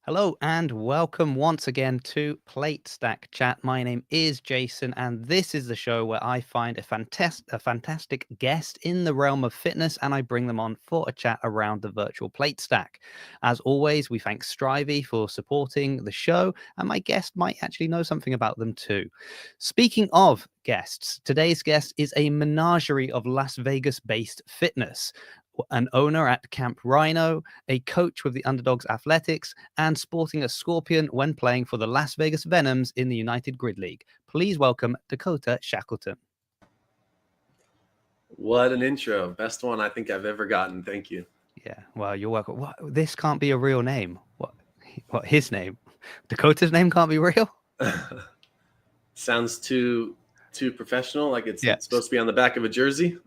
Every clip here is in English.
Hello and welcome once again to Plate Stack Chat. My name is Jason, and this is the show where I find a fantastic guest in the realm of fitness, and I bring them on for a chat around the virtual plate stack. As always, we thank Strivey for supporting the show, and my guest might actually know something about them too. Speaking of guests, today's guest is a menagerie of Las Vegas-based fitness. An owner at Camp Rhino, a coach with the Underdogs Athletics, and sporting a scorpion when playing for the Las Vegas Venoms in the United Grid League. Please welcome Dakota Shackleton. What an intro. Best one I think I've ever gotten. Thank you. Yeah, well, you're welcome. What? This can't be a real name. What? His name? Dakota's name can't be real? Sounds too professional, like it's supposed to be on the back of a jersey.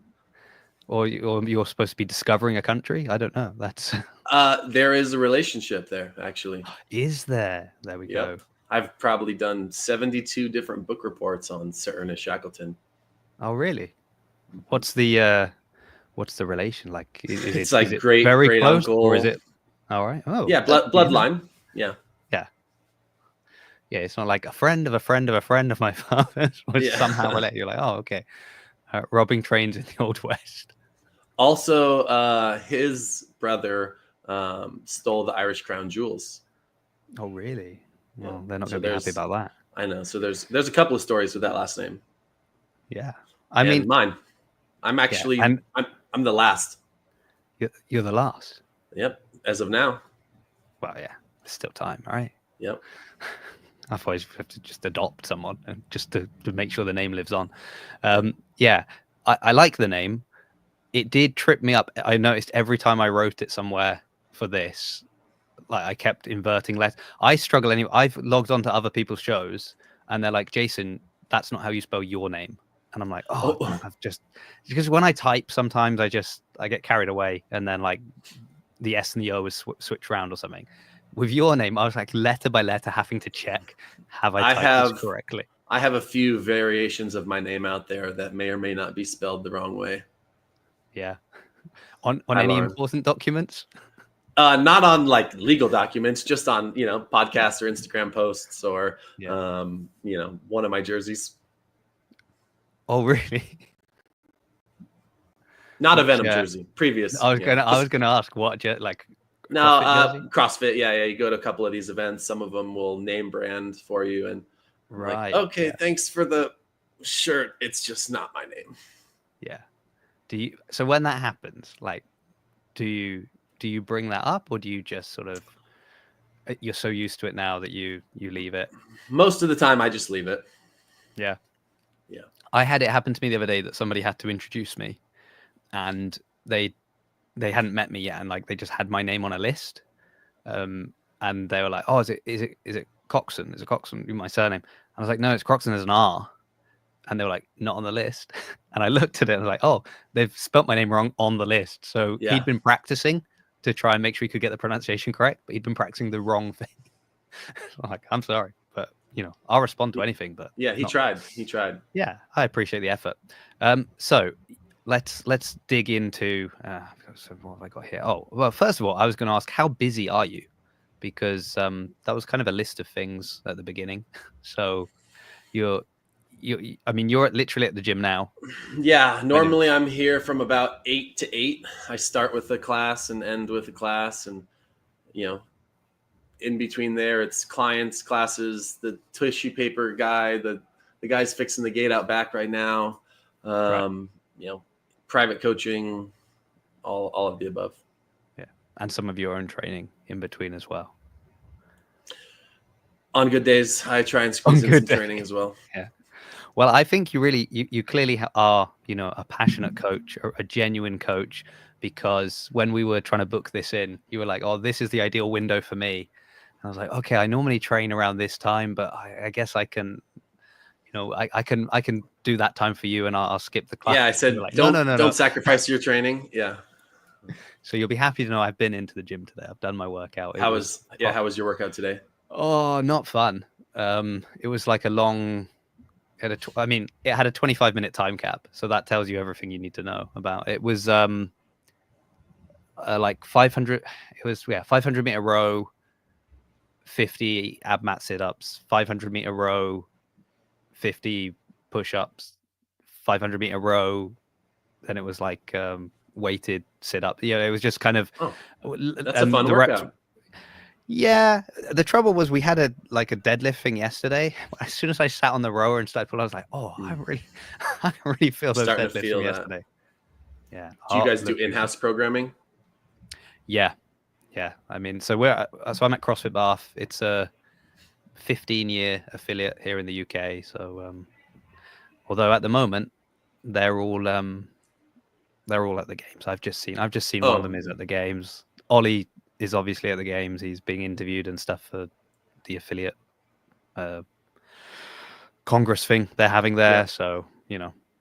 Or you're supposed to be discovering a country? I don't know. That's there is a relationship there, actually. Is there? There we go. I've probably done 72 different book reports on Sir Ernest Shackleton. Oh, really? What's the relation like? It's like great close, uncle, or is it? All right. Oh, yeah, bloodline. Yeah. It's not like a friend of a friend of a friend of my father's was somehow related. You're like, oh, okay. Robbing trains in the Old West. Also, his brother stole the Irish crown jewels. Oh, really? Well, they're not going to be happy about that. I know. So there's a couple of stories with that last name. Yeah, I mean mine. I'm actually I'm the last. You're the last. Yep, as of now. Well, yeah, there's still time, right? Yep. Otherwise, you have to just adopt someone and just to make sure the name lives on. I like the name. It did trip me up. I noticed every time I wrote it somewhere for this, like I kept inverting letters. I struggle anyway. I've logged on to other people's shows and they're like, Jason, that's not how you spell your name. And I'm like, I've just, because when I type, sometimes I get carried away and then like the S and the O is switched around or something. With your name, I was like letter by letter having to check, have I typed this correctly? I have a few variations of my name out there that may or may not be spelled the wrong way. Yeah. On any important documents? Not on like legal documents, just on, podcasts or Instagram posts or, one of my jerseys. Oh, really? Not a Venom jersey. Previous. I was gonna ask what like. No, CrossFit. Yeah. You go to a couple of these events. Some of them will name brand for you, and right. Like, okay, thanks for the shirt. It's just not my name. Yeah. So when that happens, like, do you bring that up, or do you just sort of you're so used to it now that you leave it? Most of the time, I just leave it. Yeah. Yeah. I had it happen to me the other day that somebody had to introduce me, and they hadn't met me yet, and like they just had my name on a list, and they were like, "Oh, is it Coxon? Is it Coxon? My surname?" I was like, "No, it's Coxon. There's an R." And they were like, "Not on the list." And I looked at it and I was like, "Oh, they've spelt my name wrong on the list." So he'd been practicing to try and make sure he could get the pronunciation correct, but he'd been practicing the wrong thing. I'm like, "I'm sorry, but I'll respond to anything." But yeah, he tried. He tried. Yeah, I appreciate the effort. So let's dig into what have I got here? Oh, well, first of all, I was going to ask, how busy are you? Because that was kind of a list of things at the beginning. So you're literally at the gym now. Yeah, normally I'm here from about 8 to 8. I start with the class and end with the class, and in between there, it's clients, classes, the tissue paper guy, the guy's fixing the gate out back right now. Private coaching, all of the above. Yeah, and some of your own training in between as well. On good days, I try and squeeze in some training as well. Yeah. Well, I think you clearly are, a passionate coach, or a genuine coach, because when we were trying to book this in, you were like, "Oh, this is the ideal window for me." And I was like, "Okay, I normally train around this time, but I guess I can, I can do that time for you, and I'll skip the class." Yeah, I said, like, don't sacrifice your training. Yeah. So you'll be happy to know I've been into the gym today. I've done my workout. How was your workout today? Oh, not fun. It was like a long. It had a 25-minute time cap, so that tells you everything you need to know about it. It was like 500. It was 500-meter row, 50 ab mat sit-ups, 500-meter row, 50 push-ups, 500-meter row. Then it was like weighted sit-up. It was just kind of. That's a fun workout. Yeah, the trouble was we had a deadlift thing yesterday. As soon as I sat on the rower and started pulling, I was like, "Oh, I really feel those deadlifts from yesterday." Yeah. Do you guys do in-house programming? Yeah. I mean, so I'm at CrossFit Bath. It's a 15-year affiliate here in the UK. So, although at the moment they're all at the games. I've just seen one of them is at the games. Ollie is obviously at the games. He's being interviewed and stuff for the affiliate Congress thing they're having there. Yeah. So,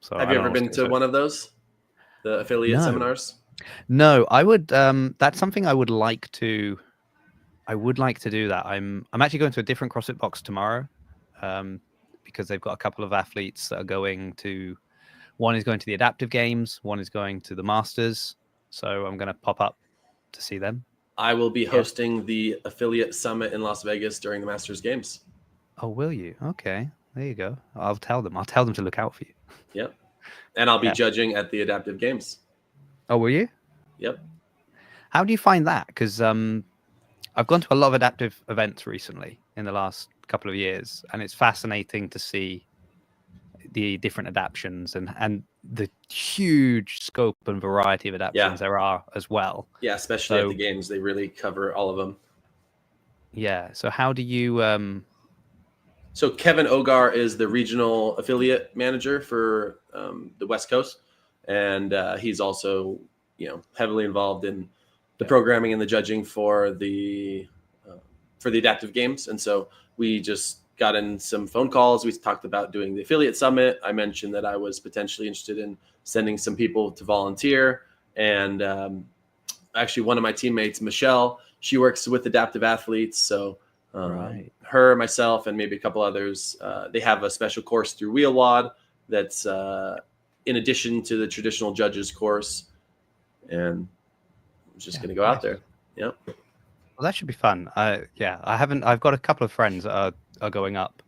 So have you ever been to one of those, the affiliate seminars? No, I would. That's something I would like to. I would like to do that. I'm actually going to a different CrossFit box tomorrow, because they've got a couple of athletes that are going to. One is going to the Adaptive Games. One is going to the Masters. So I'm going to pop up to see them. I will be hosting the affiliate summit in Las Vegas during the Masters Games. Oh, will you? Okay, there you go. I'll tell them to look out for you. Yep, and I'll be judging at the Adaptive Games. Oh, will you? Yep. How do you find that? Because I've gone to a lot of adaptive events recently in the last couple of years, and it's fascinating to see the different adaptions and the huge scope and variety of adaptions there are as well. Yeah, especially at the games, they really cover all of them. Yeah. So how do you? So Kevin Ogar is the regional affiliate manager for the West Coast, and he's also heavily involved in the programming and the judging for the adaptive games. And so we just got in some phone calls. We talked about doing the affiliate summit. I mentioned that I was potentially interested in sending some people to volunteer. And actually one of my teammates, Michelle, she works with adaptive athletes. So her, myself, and maybe a couple others, they have a special course through WheelWOD that's in addition to the traditional judges course. And I'm just going to go out there. Yep. Well, that should be fun. I've got a couple of friends that are going up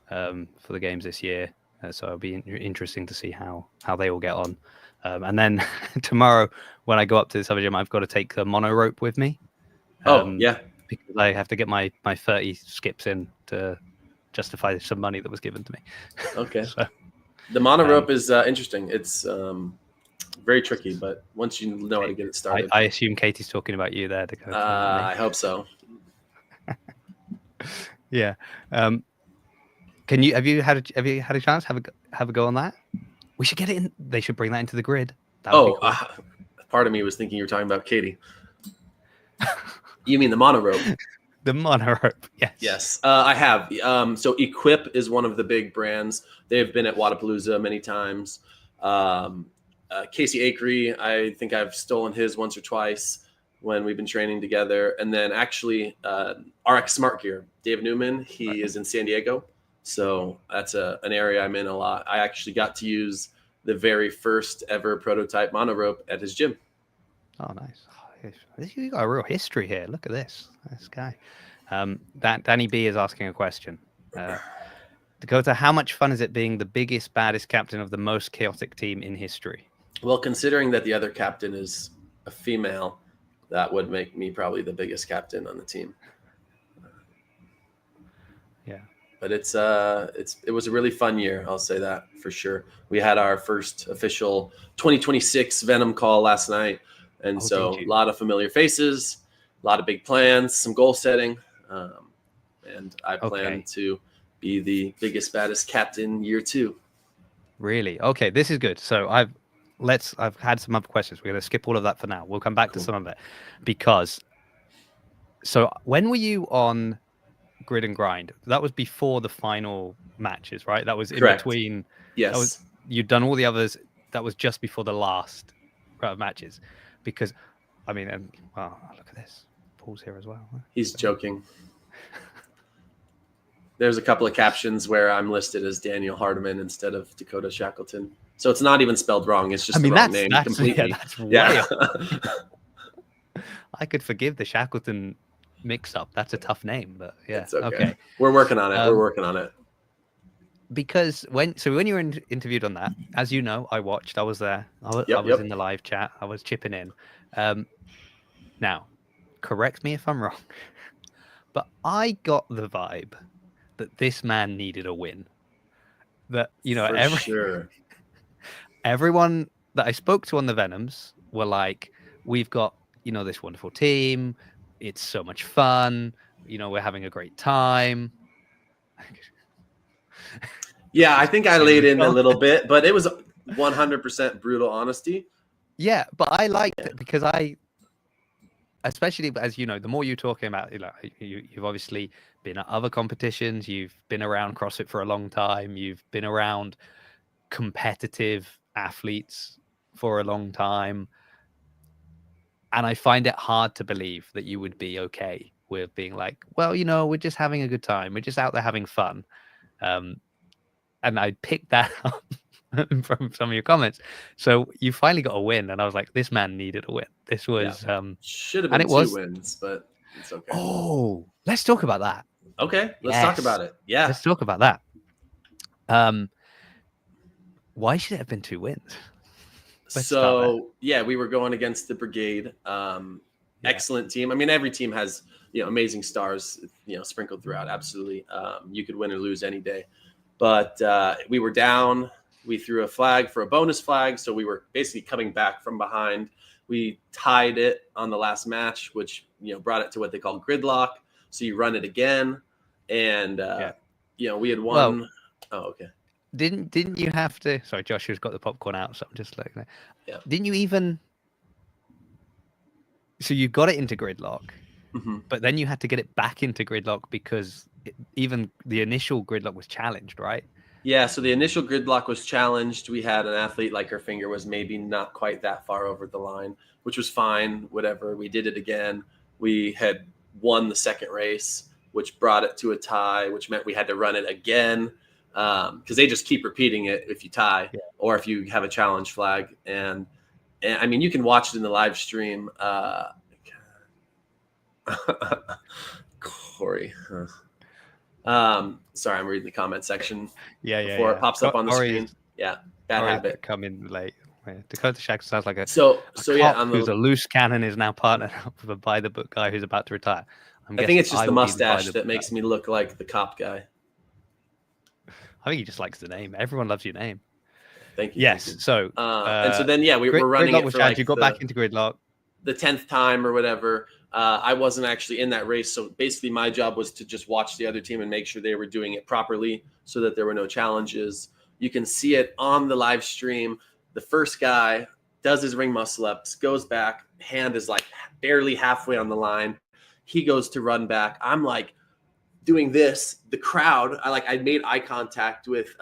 for the games this year. So it'll be interesting to see how they all get on. And then tomorrow when I go up to this other gym, I've got to take the mono rope with me. Because I have to get my 30 skips in to justify some money that was given to me. Okay. So, the mono rope is interesting. It's very tricky, but once you know how to get it started. I assume Katie's talking about you there, Dakota. I hope so. Yeah. Have you had a chance? Have a go on that? We should get it in. They should bring that into the grid. Cool. Part of me was thinking you were talking about Katie. You mean the mono rope? The mono rope, yes. Yes, I have. So Equip is one of the big brands. They've been at Wadapalooza many times. Casey Akery, I think I've stolen his once or twice when we've been training together. And then actually RX Smart Gear, Dave Newman, he is in San Diego. So that's an area I'm in a lot. I actually got to use the very first ever prototype mono rope at his gym. Oh, nice. You got a real history here. Look at this guy. Danny B is asking a question. Dakota, how much fun is it being the biggest, baddest captain of the most chaotic team in history? Well, considering that the other captain is a female, that would make me probably the biggest captain on the team. Yeah. But it was a really fun year. I'll say that for sure. We had our first official 2026 Venom call last night. And so a lot of familiar faces, a lot of big plans, some goal setting. And I plan to be the biggest, baddest captain year 2. Really? Okay, this is good. So I've had some other questions. We're going to skip all of that for now. We'll come back to some of it. So when were you on Grid and Grind? That was before the final matches, right? That was in between. Yes. You'd done all the others. That was just before the last round of matches. Because, I mean, wow, look at this. Paul's here as well. He's joking. There's a couple of captions where I'm listed as Daniel Hardiman instead of Dakota Shackleton. So it's not even spelled wrong. It's just the wrong name completely. Yeah, that's I could forgive the Shackleton mix up. That's a tough name, but yeah. It's okay. Okay. We're working on it. We're working on it. Because when you were interviewed on that, as you know, I watched. I was there. I Yep, was yep. in the live chat. I was chipping in. Now, correct me if I'm wrong, but I got the vibe that this man needed a win. That For sure. everyone that I spoke to on the Venoms were like, "We've got this wonderful team. It's so much fun. We're having a great time." Yeah, I think I laid in a little bit, but it was 100% brutal honesty. Yeah, but I liked it because especially as the more you're talking about, you've obviously been at other competitions, you've been around CrossFit for a long time, you've been around competitive athletes for a long time, and I find it hard to believe that you would be okay with being like, well, we're just having a good time, we're just out there having fun, and I picked that up from some of your comments. So you finally got a win, and I was like, this man needed a win. This was should have and been it 2 was wins, but it's okay. Oh, let's talk about that. Okay, let's talk about it. Yeah. Let's talk about that. Why should it have been 2 wins? So yeah, we were going against the Brigade. Excellent team. I mean, every team has amazing stars sprinkled throughout. Absolutely, you could win or lose any day. But we were down. We threw a flag for a bonus flag, so we were basically coming back from behind. We tied it on the last match, which brought it to what they call gridlock. So you run it again, and we had won. Well, oh, okay. Didn't you have to? Sorry, Joshua's got the popcorn out, so I'm just looking at. Yeah. Didn't you even? So you got it into gridlock, but then you had to get it back into gridlock because even the initial gridlock was challenged, right? Yeah, so the initial gridlock was challenged. We had an athlete like her finger was maybe not quite that far over the line, which was fine, whatever. We did it again. We had won the second race, which brought it to a tie, which meant we had to run it again because they just keep repeating it if you tie or if you have a challenge flag. And I mean, you can watch it in the live stream. Corey. Sorry, I'm reading the comment section before it pops up on the screen. Bad habit. Coming late. Dakota Shackleton sounds like a who's a loose cannon is now partnered up with a by the book guy who's about to retire. I think it's just the mustache that makes me look like the cop guy. I think he just likes the name. Everyone loves your name. Thank you. Yes. Thank you. So and so then we were running it for like you got back into gridlock. The 10th time or whatever. I wasn't actually in that race. So basically my job was to just watch the other team and make sure they were doing it properly so that there were no challenges. You can see it on the live stream. The first guy does his ring muscle ups, goes back, hand is like barely halfway on the line. He goes to run back. I'm like doing this. The crowd, I made eye contact with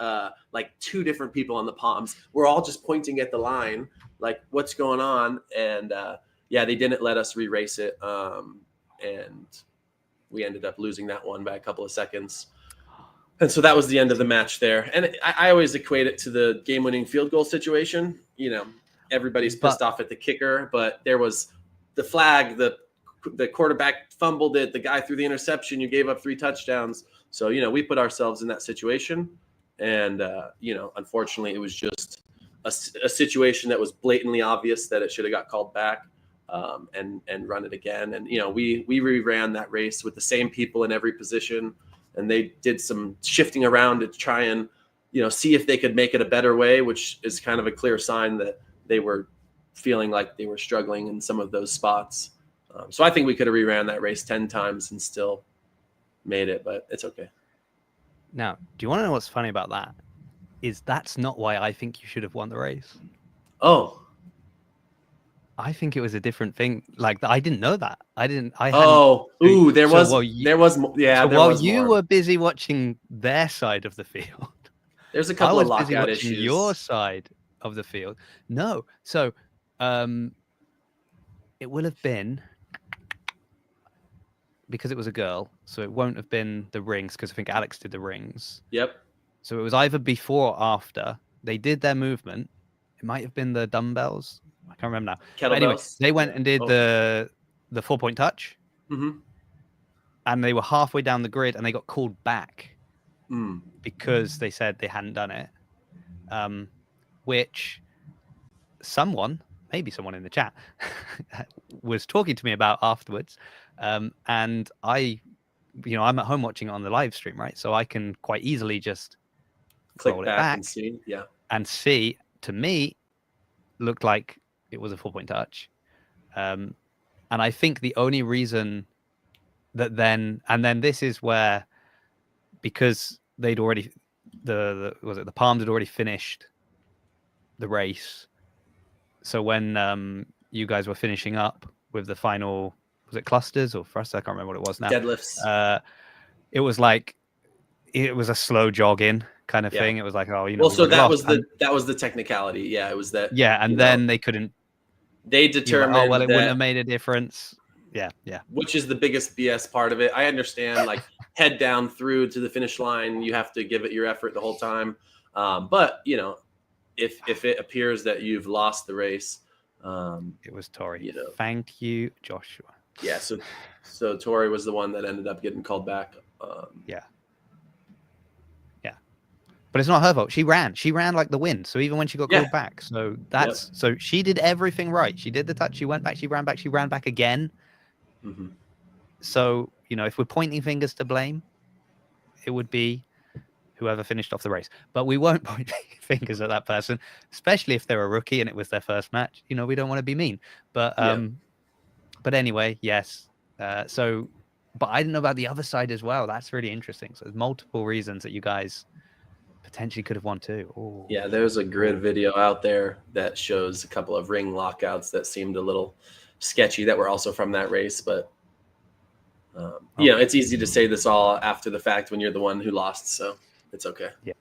like 2 different people on the palms. We're all just pointing at the line, like what's going on. And they didn't let us re-race it. And we ended up losing that one by a couple of seconds. And so that was the end of the match there. And I always equate it to the game-winning field goal situation. Everybody's pissed off at the kicker, but there was the flag, the quarterback fumbled it, the guy threw the interception, you gave up 3 touchdowns. So, we put ourselves in that situation. And, unfortunately, it was just a situation that was blatantly obvious that it should have got called back. And run it again. And, we reran that race with the same people in every position, and they did some shifting around to try and, see if they could make it a better way, which is kind of a clear sign that they were feeling like they were struggling in some of those spots. So I think we could have reran that race 10 times and still made it, but it's okay. Now, do you want to know what's funny about that? That's not why I think you should have won the race. Oh, I think it was a different thing. Like I didn't know that. There was while you were busy watching their side of the field, there's a couple of lockout issues. Your side of the field. No, so it will have been because it was a girl, so it won't have been the rings because I think Alex did the rings. Yep. So it was either before or after they did their movement. It might have been the dumbbells. I can't remember now. Anyway, they went and did the 4-point touch. Mm-hmm. and they were halfway down the grid and they got called back Mm. because they said they hadn't done it. Which maybe someone in the chat, was talking to me about afterwards. And I'm at home watching it on the live stream, right? So I can quite easily just Click roll it back back and see. Yeah. and see, to me, looked like it was a 4-point touch. And I think the only reason that then this is where, because they'd already, the Palms had already finished the race. So when you guys were finishing up with the final, was it clusters or thrusters? I can't remember what it was now. Deadlifts. It was like, it was a slow jog in kind of thing. It was like, oh, well, so that lost. was the technicality. Yeah, it was that. Yeah, and then they couldn't. They determined, like, oh well, it that, wouldn't have made a difference. Yeah. Which is the biggest BS part of it. I understand, like, head down through to the finish line, you have to give it your effort the whole time. But if it appears that you've lost the race, it was Tori. Thank you, Joshua. Yeah. So Tori was the one that ended up getting called back. Yeah. But it's not her fault. She ran like the wind. So even when she got called back, so so she did everything right. She did the touch. She went back. She ran back again. Mm-hmm. So if we're pointing fingers to blame, it would be whoever finished off the race. But we won't point fingers at that person, especially if they're a rookie and it was their first match. We don't want to be mean. But but anyway, yes. But I didn't know about the other side as well. That's really interesting. So there's multiple reasons that you guys potentially could have won too. Ooh. Yeah, there's a grid video out there that shows a couple of ring lockouts that seemed a little sketchy that were also from that race. But it's easy to say this all after the fact when you're the one who lost, so it's okay. Yeah.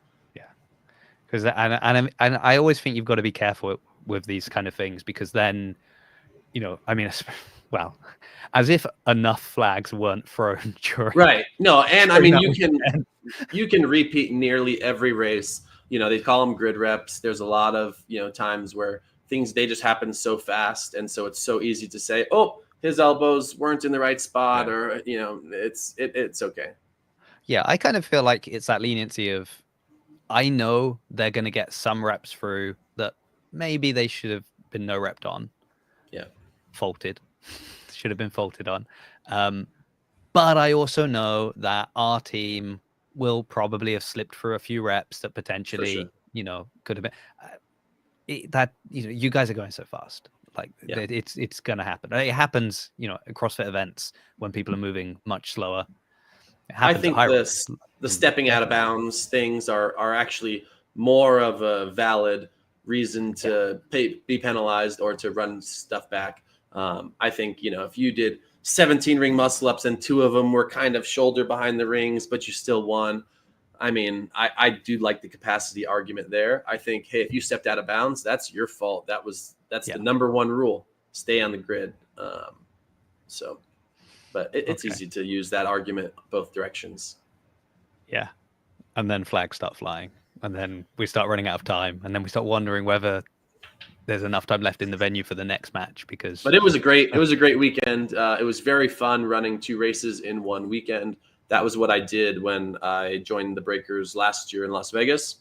Because and I always think you've got to be careful with these kind of things, because then, well, as if enough flags weren't thrown during. Right. No, and I mean you can repeat nearly every race. They call them grid reps. There's a lot of times where they just happen so fast, and so it's so easy to say, oh, his elbows weren't in the right spot, or it's okay. Yeah, I kind of feel like it's that leniency of, I know they're going to get some reps through that maybe they should have been no repped on. Yeah. Faulted. Should have been faulted on. But I also know that our team will probably have slipped through a few reps that potentially, could have been. You guys are going so fast. Like, it's going to happen. It happens, at CrossFit events when people are moving much slower. I think the stepping out of bounds things are actually more of a valid reason to be penalized or to run stuff back. I think, if you did 17 ring muscle ups and 2 of them were kind of shoulder behind the rings, but you still won. I mean, I do like the capacity argument there. I think, hey, if you stepped out of bounds, that's your fault. That's the number one rule. Stay on the grid. But it's easy to use that argument both directions. Yeah. And then flags start flying. And then we start running out of time. And then we start wondering whether there's enough time left in the venue for the next match. But it was a great weekend. It was very fun running 2 races in one weekend. That was what I did when I joined the Breakers last year in Las Vegas.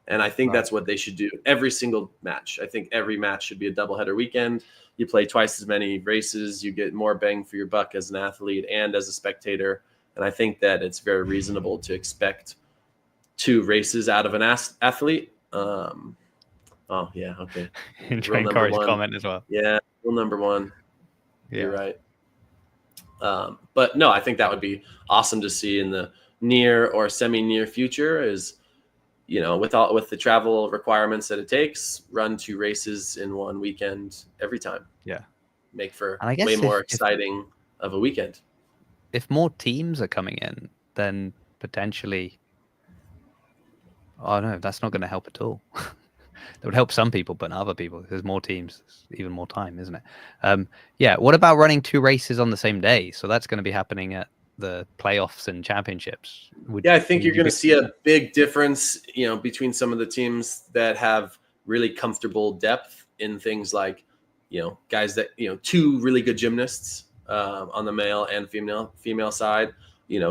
And I think that's what they should do every single match. I think every match should be a doubleheader weekend. You play twice as many races. You get more bang for your buck as an athlete and as a spectator. And I think that it's very reasonable to expect 2 races out of an athlete. Oh, yeah, okay. Enjoying Corey's comment as well. Yeah, rule number 1. Yeah. You're right. But no, I think that would be awesome to see in the near or semi-near future is, with the travel requirements that it takes, run 2 races in one weekend every time. Yeah. Make for way more exciting of a weekend. If more teams are coming in, then potentially, no, that's not going to help at all. That would help some people, but not other people. There's more teams, even more time, isn't it? What about running 2 races on the same day? So that's going to be happening at the playoffs and championships. I think you're going to see a big difference, between some of the teams that have really comfortable depth in things like, guys that, 2 really good gymnasts on the male and female side.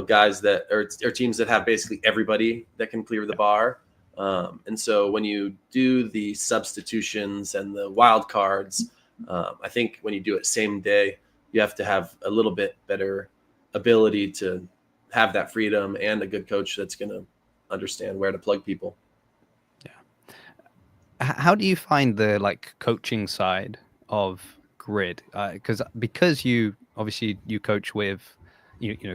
Guys that or teams that have basically everybody that can clear the bar. And so when you do the substitutions and the wild cards, I think when you do it same day, you have to have a little bit better ability to have that freedom and a good coach that's going to understand where to plug people. Yeah. How do you find the coaching side of grid? Because you obviously you coach with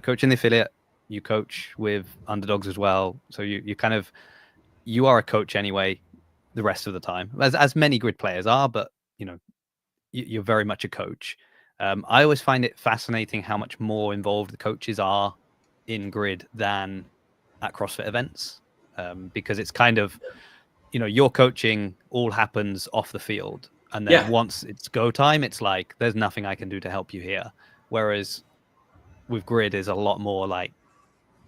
coach in the affiliate, you coach with underdogs as well. So you are a coach anyway the rest of the time, as many grid players are, but you're very much a coach. I always find it fascinating how much more involved the coaches are in grid than at CrossFit events, because it's kind of, your coaching all happens off the field. And then once it's go time, it's like, there's nothing I can do to help you here. Whereas with grid is a lot more like,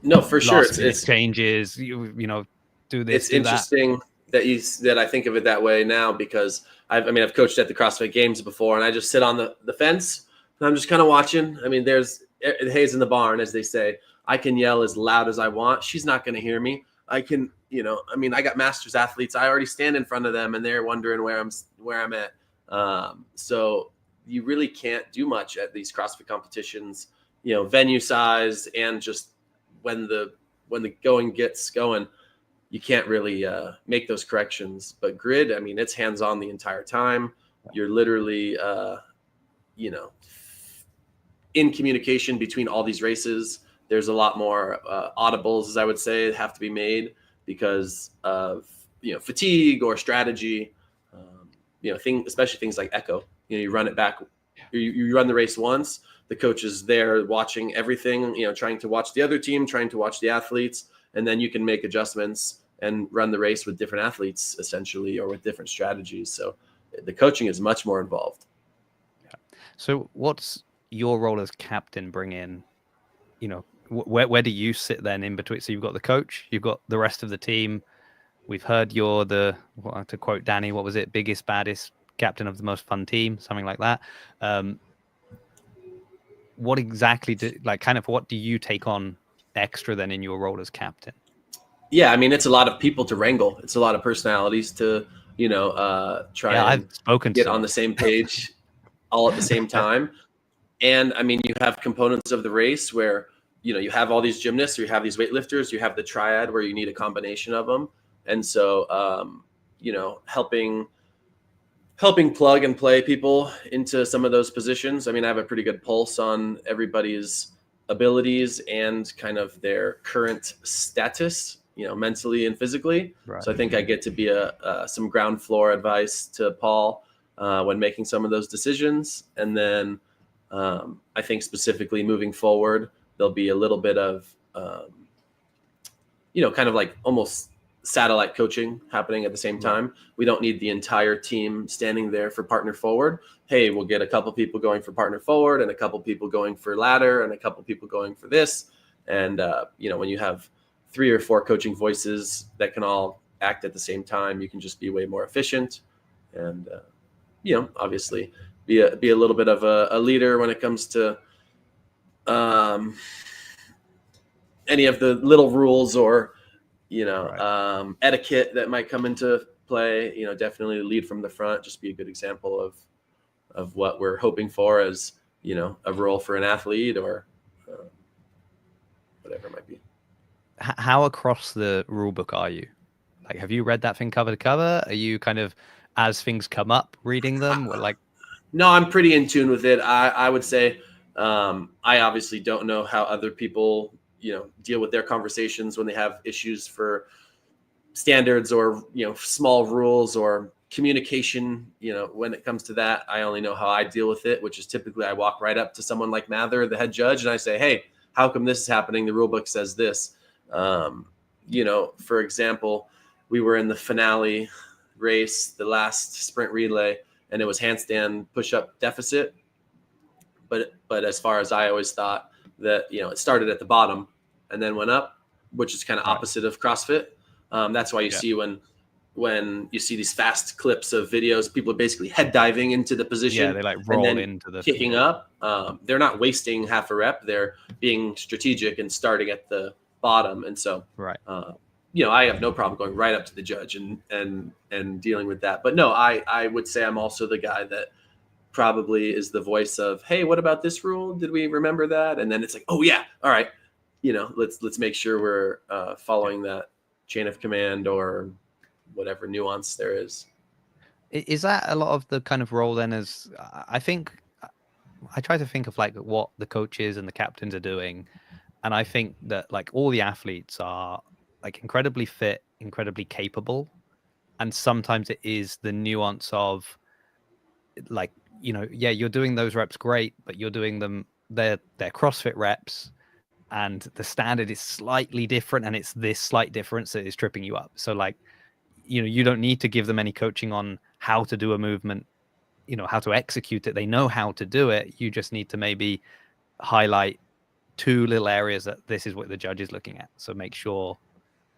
no, for sure. It's changes, do this, it's interesting that I think of it that way now, because I've coached at the CrossFit Games before, and I just sit on the fence and I'm just kind of watching. I mean, there's hay's in the barn, as they say. I can yell as loud as I want. She's not going to hear me. I can, I got masters athletes. I already stand in front of them and they're wondering where I'm at. So you really can't do much at these CrossFit competitions, venue size, and just when the going gets going, you can't really make those corrections. But grid, it's hands-on the entire time. You're literally, in communication between all these races. There's a lot more audibles, as I would say, have to be made because of fatigue or strategy. Especially things like echo. You run it back. You run the race once. The coach is there watching everything. Trying to watch the other team, trying to watch the athletes, and then you can make adjustments and run the race with different athletes, essentially, or with different strategies. So the coaching is much more involved. Yeah. So what's your role as captain bring in? Where do you sit then in between? So you've got the coach, you've got the rest of the team. We've heard you're to quote Danny, what was it? Biggest, baddest captain of the most fun team, something like that. What exactly what do you take on extra then in your role as captain? Yeah, it's a lot of people to wrangle. It's a lot of personalities to, try and get on the same page all at the same time. And you have components of the race where, you have all these gymnasts, or you have these weightlifters, you have the triad where you need a combination of them. And so, helping plug and play people into some of those positions. I have a pretty good pulse on everybody's abilities and kind of their current status, mentally and physically. Right. So I think I get to be some ground floor advice to Paul when making some of those decisions. And then I think specifically moving forward, there'll be a little bit of, kind of like almost satellite coaching happening at the same time. We don't need the entire team standing there for partner forward. Hey, we'll get a couple people going for partner forward and a couple people going for ladder and a couple people going for this. And, when you have 3 or 4 coaching voices that can all act at the same time, you can just be way more efficient and, obviously be a little bit of a leader when it comes to any of the little rules or, etiquette that might come into play. Definitely lead from the front, just be a good example of what we're hoping for as, a role for an athlete or whatever it might be. How across the rule book are you? Have you read that thing cover to cover? Are you kind of, as things come up, reading them? No, I'm pretty in tune with it. I would say I obviously don't know how other people, deal with their conversations when they have issues for standards or, small rules or communication. When it comes to that, I only know how I deal with it, which is typically I walk right up to someone like Mather, the head judge, and I say, hey, how come this is happening? The rule book says this. For example, we were in the finale race, the last sprint relay, and it was handstand push-up deficit. But as far as I always thought that, it started at the bottom and then went up, which is kind of opposite of CrossFit. That's why you see when when you see these fast clips of videos, people are basically head diving into the position they like and roll then into the kicking up. They're not wasting half a rep. They're being strategic and starting at the bottom. And so, right. I have no problem going right up to the judge and dealing with that. But no, I would say I'm also the guy that probably is the voice of, hey, what about this rule? Did we remember that? And then it's like, oh yeah, all right, let's make sure we're following that chain of command or whatever nuance there is. Is that a lot of the kind of role then? As I think, I try to think of like what the coaches and the captains are doing, and I think that like all the athletes are like incredibly fit, incredibly capable, and sometimes it is the nuance of like, yeah, you're doing those reps great, but you're doing them, they're CrossFit reps, and the standard is slightly different, and it's this slight difference that is tripping you up. So like, you don't need to give them any coaching on how to do a movement, how to execute it. They know how to do it. You just need to maybe highlight two little areas that this is what the judge is looking at. So make sure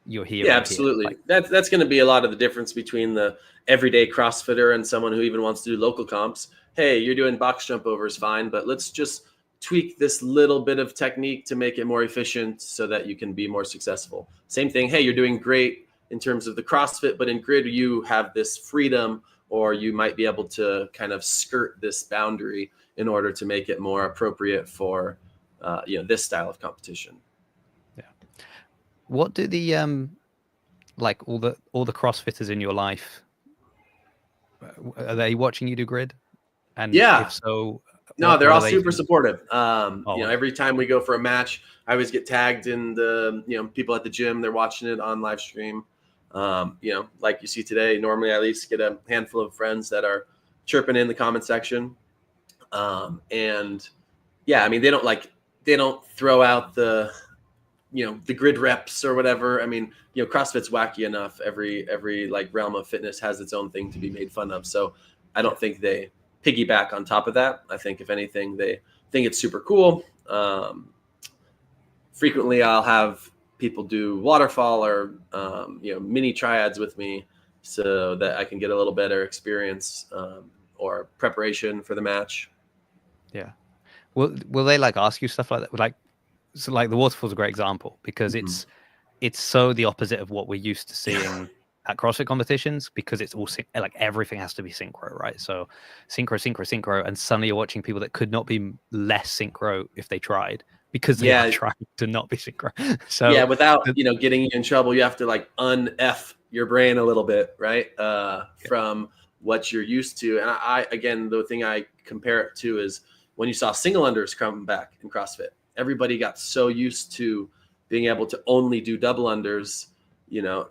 you're here. Yeah, and here. absolutely. Like, That's going to be a lot of the difference between the everyday CrossFitter and someone who even wants to do local comps. Hey, you're doing box jump overs, fine, but let's just tweak this little bit of technique to make it more efficient so that you can be more successful. Same thing. Hey, you're doing great in terms of the CrossFit, but in grid you have this freedom, or you might be able to kind of skirt this boundary in order to make it more appropriate for this style of competition. yeah. What do the like all the CrossFitters in your life, are they watching you do grid? And Yeah. if so, No, they're what all are they super thinking? supportive. Oh, Every time we go for a match, I always get tagged in the, people at the gym, they're watching it on live stream. Like you see today, normally I at least get a handful of friends that are chirping in the comment section. And yeah, I mean, they don't throw out the grid reps or whatever. I mean, CrossFit's wacky enough. Every like realm of fitness has its own thing to be made fun of. So I don't think they piggyback on top of that. I think if anything, they think it's super cool. Frequently I'll have people do waterfall or, mini triads with me so that I can get a little better experience, or preparation for the match. yeah. Will they like ask you stuff like that? Like, so like the waterfall's a great example because Mm-hmm. it's so the opposite of what we're used to seeing at CrossFit competitions, because it's all like everything has to be synchro, right? So synchro, and suddenly you're watching people that could not be less synchro if they tried, because they are Yeah. trying to not be synchro. So Yeah, without getting you in trouble, you have to like un-F your brain a little bit, right? From what you're used to. And I again, the thing I compare it to is when you saw single unders come back in CrossFit. Everybody got so used to being able to only do double unders.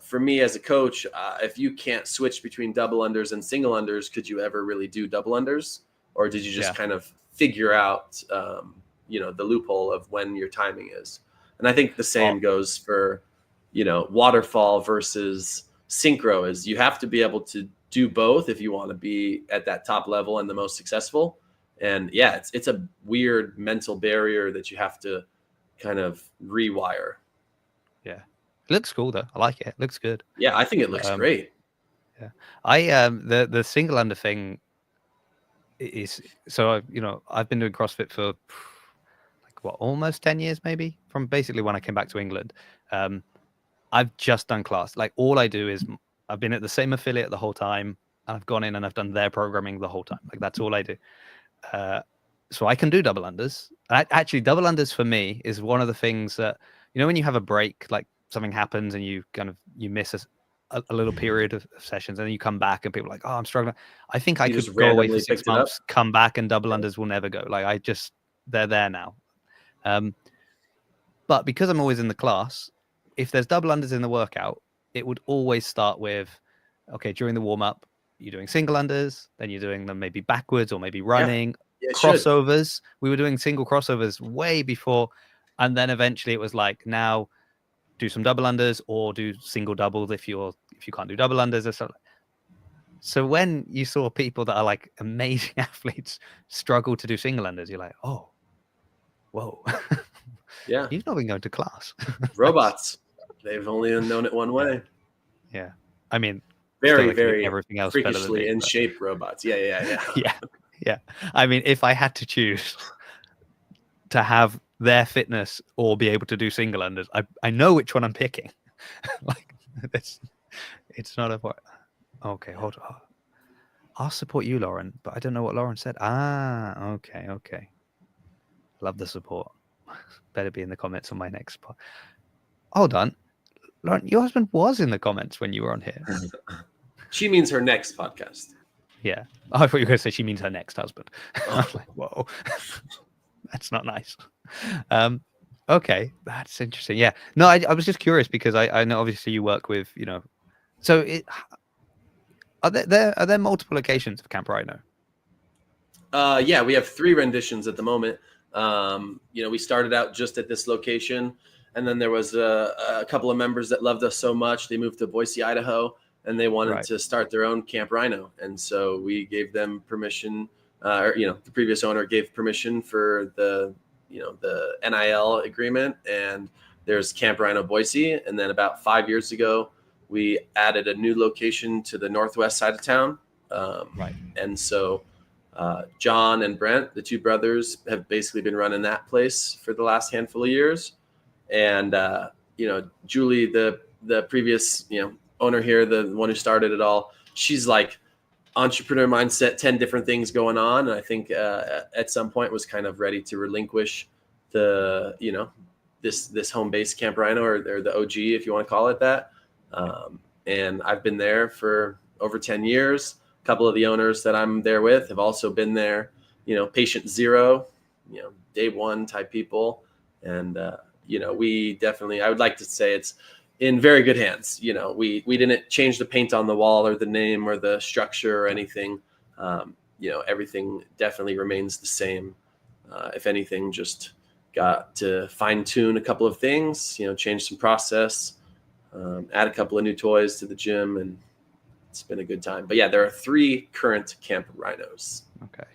For me as a coach, if you can't switch between double unders and single unders, could you ever really do double unders? Or did you just kind of figure out, the loophole of when your timing is? And I think the same goes for, waterfall versus synchro. Is you have to be able to do both if you want to be at that top level and the most successful. And yeah, it's a weird mental barrier that you have to kind of rewire. Yeah, it looks cool though. I like it. It looks good. Yeah, I think it looks great. Yeah, I the single under thing is, so I've been doing CrossFit for like what, almost 10 years, maybe, from basically when I came back to England. I've just done class. Like all I do is I've been at the same affiliate the whole time, and I've gone in and I've done their programming the whole time. Like that's all I do. So I can do double unders. Actually, double unders for me is one of the things that, when you have a break, like something happens and you miss a little period of sessions, and then you come back and people are like, oh, I'm struggling. I think I You could just go away for randomly 6 picked it up. months, come back, and double unders will never go. Like they're there now. But because I'm always in the class, if there's double unders in the workout, it would always start with, okay, during the warm up, you're doing single unders, then you're doing them maybe backwards or maybe running. Yeah, Crossovers. We were doing single crossovers way before. And then eventually it was like, now do some double unders or do single doubles if you can't do double unders or something. So when you saw people that are like amazing athletes struggle to do single unders, you're like, oh, whoa. Yeah. You've not been going to class. Robots. They've only known it one way. Yeah. I mean, very, they can do very everything else better than freakishly me. in shape robots. Yeah. Yeah. I mean, if I had to choose to have their fitness or be able to do single unders, I know which one I'm picking. Like, it's not a point. Okay, hold on. I'll support you, Lauren, but I don't know what Lauren said. Okay. Love the support. Better be in the comments on my next part. Hold on. Lauren, your husband was in the comments when you were on here. She means her next podcast. Yeah. I thought you were going to say she means her next husband. I was like, whoa. That's not nice. Okay, that's interesting. Yeah. No, I was just curious because I know obviously you work with, so are there multiple locations of Camp Rhino? Yeah, we have 3 renditions at the moment. We started out just at this location, and then there was a couple of members that loved us so much they moved to Boise, Idaho, and they wanted to start their own Camp Rhino, and so we gave them permission. The previous owner gave permission for the NIL agreement, and there's Camp Rhino Boise, and then about 5 years ago, we added a new location to the northwest side of town. And so John and Brent, the 2 brothers, have basically been running that place for the last handful of years. And, Julie, the previous, owner here, the one who started it all, she's like entrepreneur mindset, 10 different things going on. And I think at some point was kind of ready to relinquish the, this home base Camp Rhino or the OG, if you want to call it that. And I've been there for over 10 years. Couple of the owners that I'm there with have also been there, patient zero, day one type people. And, we definitely, I would like to say it's in very good hands. We didn't change the paint on the wall or the name or the structure or anything. Everything definitely remains the same. If anything, just got to fine tune a couple of things, change some process, add a couple of new toys to the gym, and it's been a good time. But yeah, there are 3 current Camp Rhinos. Okay.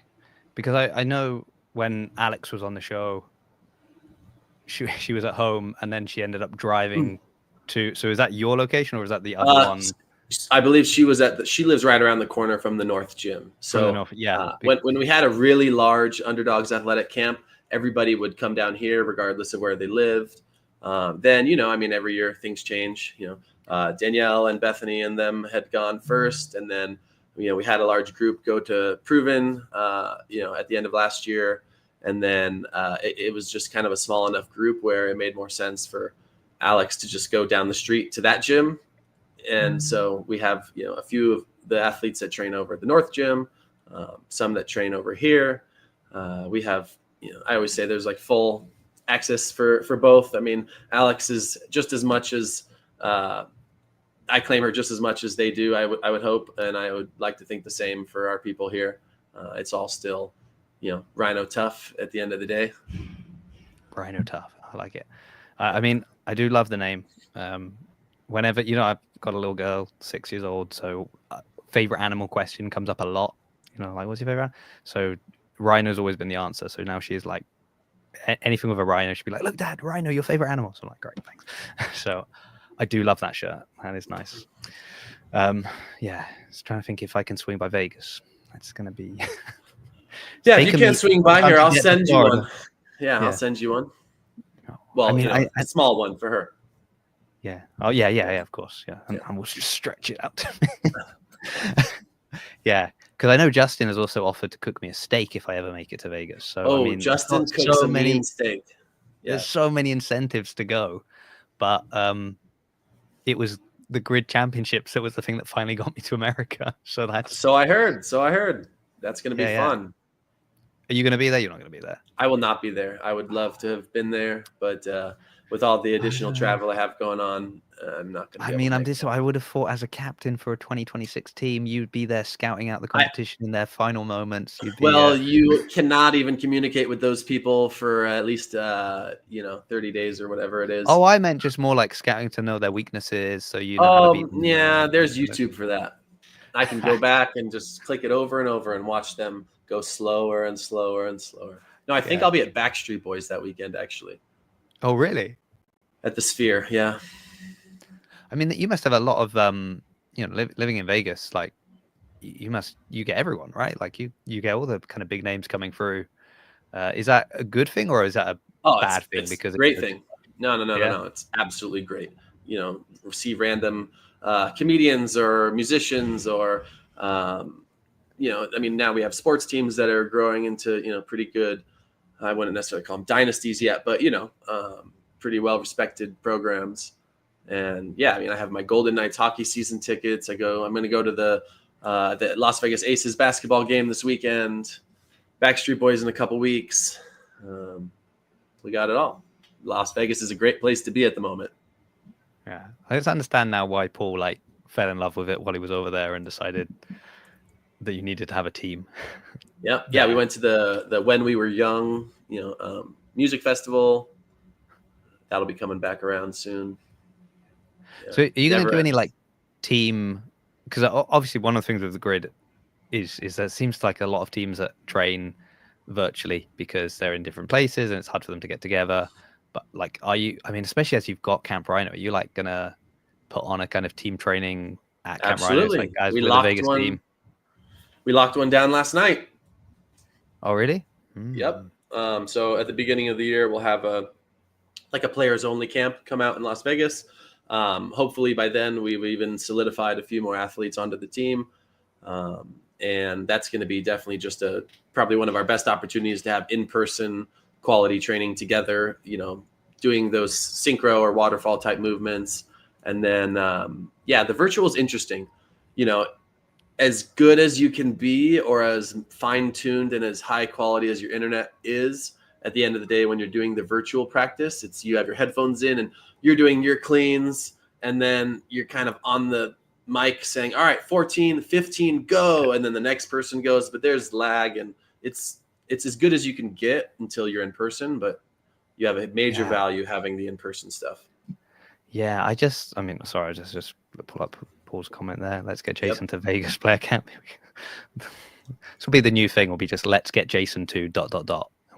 Because I know when Alex was on the show, she was at home and then she ended up driving to, so is that your location or is that the other one? I believe she lives right around the corner from the North Gym. So when we had a really large Underdogs athletic camp, everybody would come down here regardless of where they lived. Then, every year things change, Danielle and Bethany and them had gone first. And then, we had a large group go to Proven, at the end of last year. And then it was just kind of a small enough group where it made more sense for Alex to just go down the street to that gym. And so we have, a few of the athletes that train over at the North Gym, some that train over here. We have, I always say there's like full access for both. I mean, Alex is just as much as I claim her just as much as they do. I would hope, and I would like to think the same for our people here. It's all still, Rhino tough at the end of the day. Rhino tough. I like it. I mean, I do love the name. Whenever, I've got a little girl, 6 years old, so favorite animal question comes up a lot. Like, what's your favorite animal? So rhino's always been the answer. So now she's like, anything with a rhino, she'd be like, look, Dad, rhino, your favorite animal. So I'm like, great, thanks. So I do love that shirt. That is nice. Just trying to think if I can swing by Vegas. That's going to be... Yeah, if you can't swing by here, I'll send you one. Yeah, I'll send you one. Well, I mean, a small one for her. Yeah. Oh, yeah, of course. Yeah. And we'll just stretch it out. Yeah. Because I know Justin has also offered to cook me a steak if I ever make it to Vegas. So, I mean, Justin cooks a mean steak. Yeah. There's so many incentives to go. But it was the grid championships that was the thing that finally got me to America. So I heard. That's going to be fun. Are you going to be there? You're not going to be there. I will not be there. I would love to have been there, but with all the additional travel I have going on, I'm not going to. I would have thought as a captain for a 2026 team, you'd be there scouting out the competition in their final moments. You cannot even communicate with those people for at least 30 days or whatever it is. Oh, I meant just more like scouting to know their weaknesses, so how to beat them. Yeah, there's YouTube for that. I can go back and just click it over and over and watch them go slower and slower and slower. No, I think I'll be at Backstreet Boys that weekend, actually. Oh, really? At the Sphere, yeah. I mean, you must have a lot of living in Vegas, like you get everyone, right? Like you get all the kind of big names coming through. Is that a good thing or is that a Oh, bad thing? it's a Because great thing. yeah, No. It's absolutely great. See random comedians or musicians or I mean, now we have sports teams that are growing into pretty good. I wouldn't necessarily call them dynasties yet, but pretty well respected programs. And yeah, I mean, I have my Golden Knights hockey season tickets. I'm going to go to the Las Vegas Aces basketball game this weekend. Backstreet Boys in a couple weeks. We got it all. Las Vegas is a great place to be at the moment. yeah. I just understand now why Paul like fell in love with it while he was over there and decided that you needed to have a team. Yeah. We went to the When We Were Young, music festival. That'll be coming back around soon. Yeah, So are you going to do any ends. like team? Because obviously one of the things with the grid is that it seems like a lot of teams that train virtually because they're in different places and it's hard for them to get together. But like, are you? I mean, especially as you've got Camp Rhino, are you like gonna put on a kind of team training at Camp Rhino? It's like Absolutely. guys We with a locked Vegas one. team. We locked one down last night. Oh, really? Yep. So at the beginning of the year, we'll have a players only camp come out in Las Vegas. Hopefully by then we've even solidified a few more athletes onto the team. And that's going to be definitely just probably one of our best opportunities to have in-person quality training together, doing those synchro or waterfall type movements. And then, the virtual is interesting, as good as you can be or as fine-tuned and as high quality as your internet is. At the end of the day, when you're doing the virtual practice, it's you have your headphones in and you're doing your cleans, and then you're kind of on the mic saying, all right, 14, 15, go. And then the next person goes, but there's lag, and it's as good as you can get until you're in person, but you have a major value having the in-person stuff. Yeah, I sorry, I just pull up Paul's comment there. Let's get Jason to Vegas player camp. This will be the new thing. Will be just let's get Jason to ...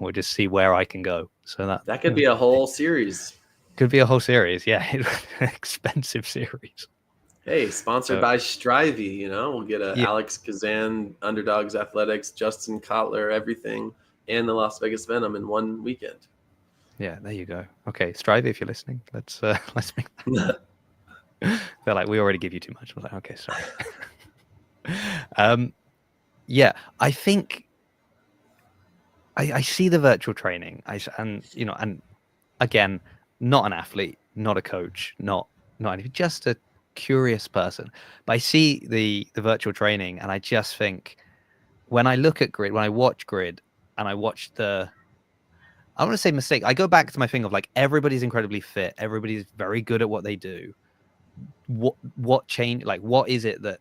We'll just see where I can go. So that could be a whole series. Could be a whole series. Yeah, expensive series. Hey, sponsored by Strivey. We'll get Alex Kazan, Underdogs Athletics, Justin Kotler, everything, and the Las Vegas Venom in one weekend. Yeah, there you go. Okay, Strivey, if you're listening, let's make that. They're like, we already give you too much. I was like, okay, sorry. Yeah, I think I see the virtual training. And again, not an athlete, not a coach, not anything, just a curious person. But I see the virtual training, and I just think when I look at grid, when I watch grid, and I watch I want to say mistake. I go back to my thing of like everybody's incredibly fit, everybody's very good at what they do. What change? Like, what is it that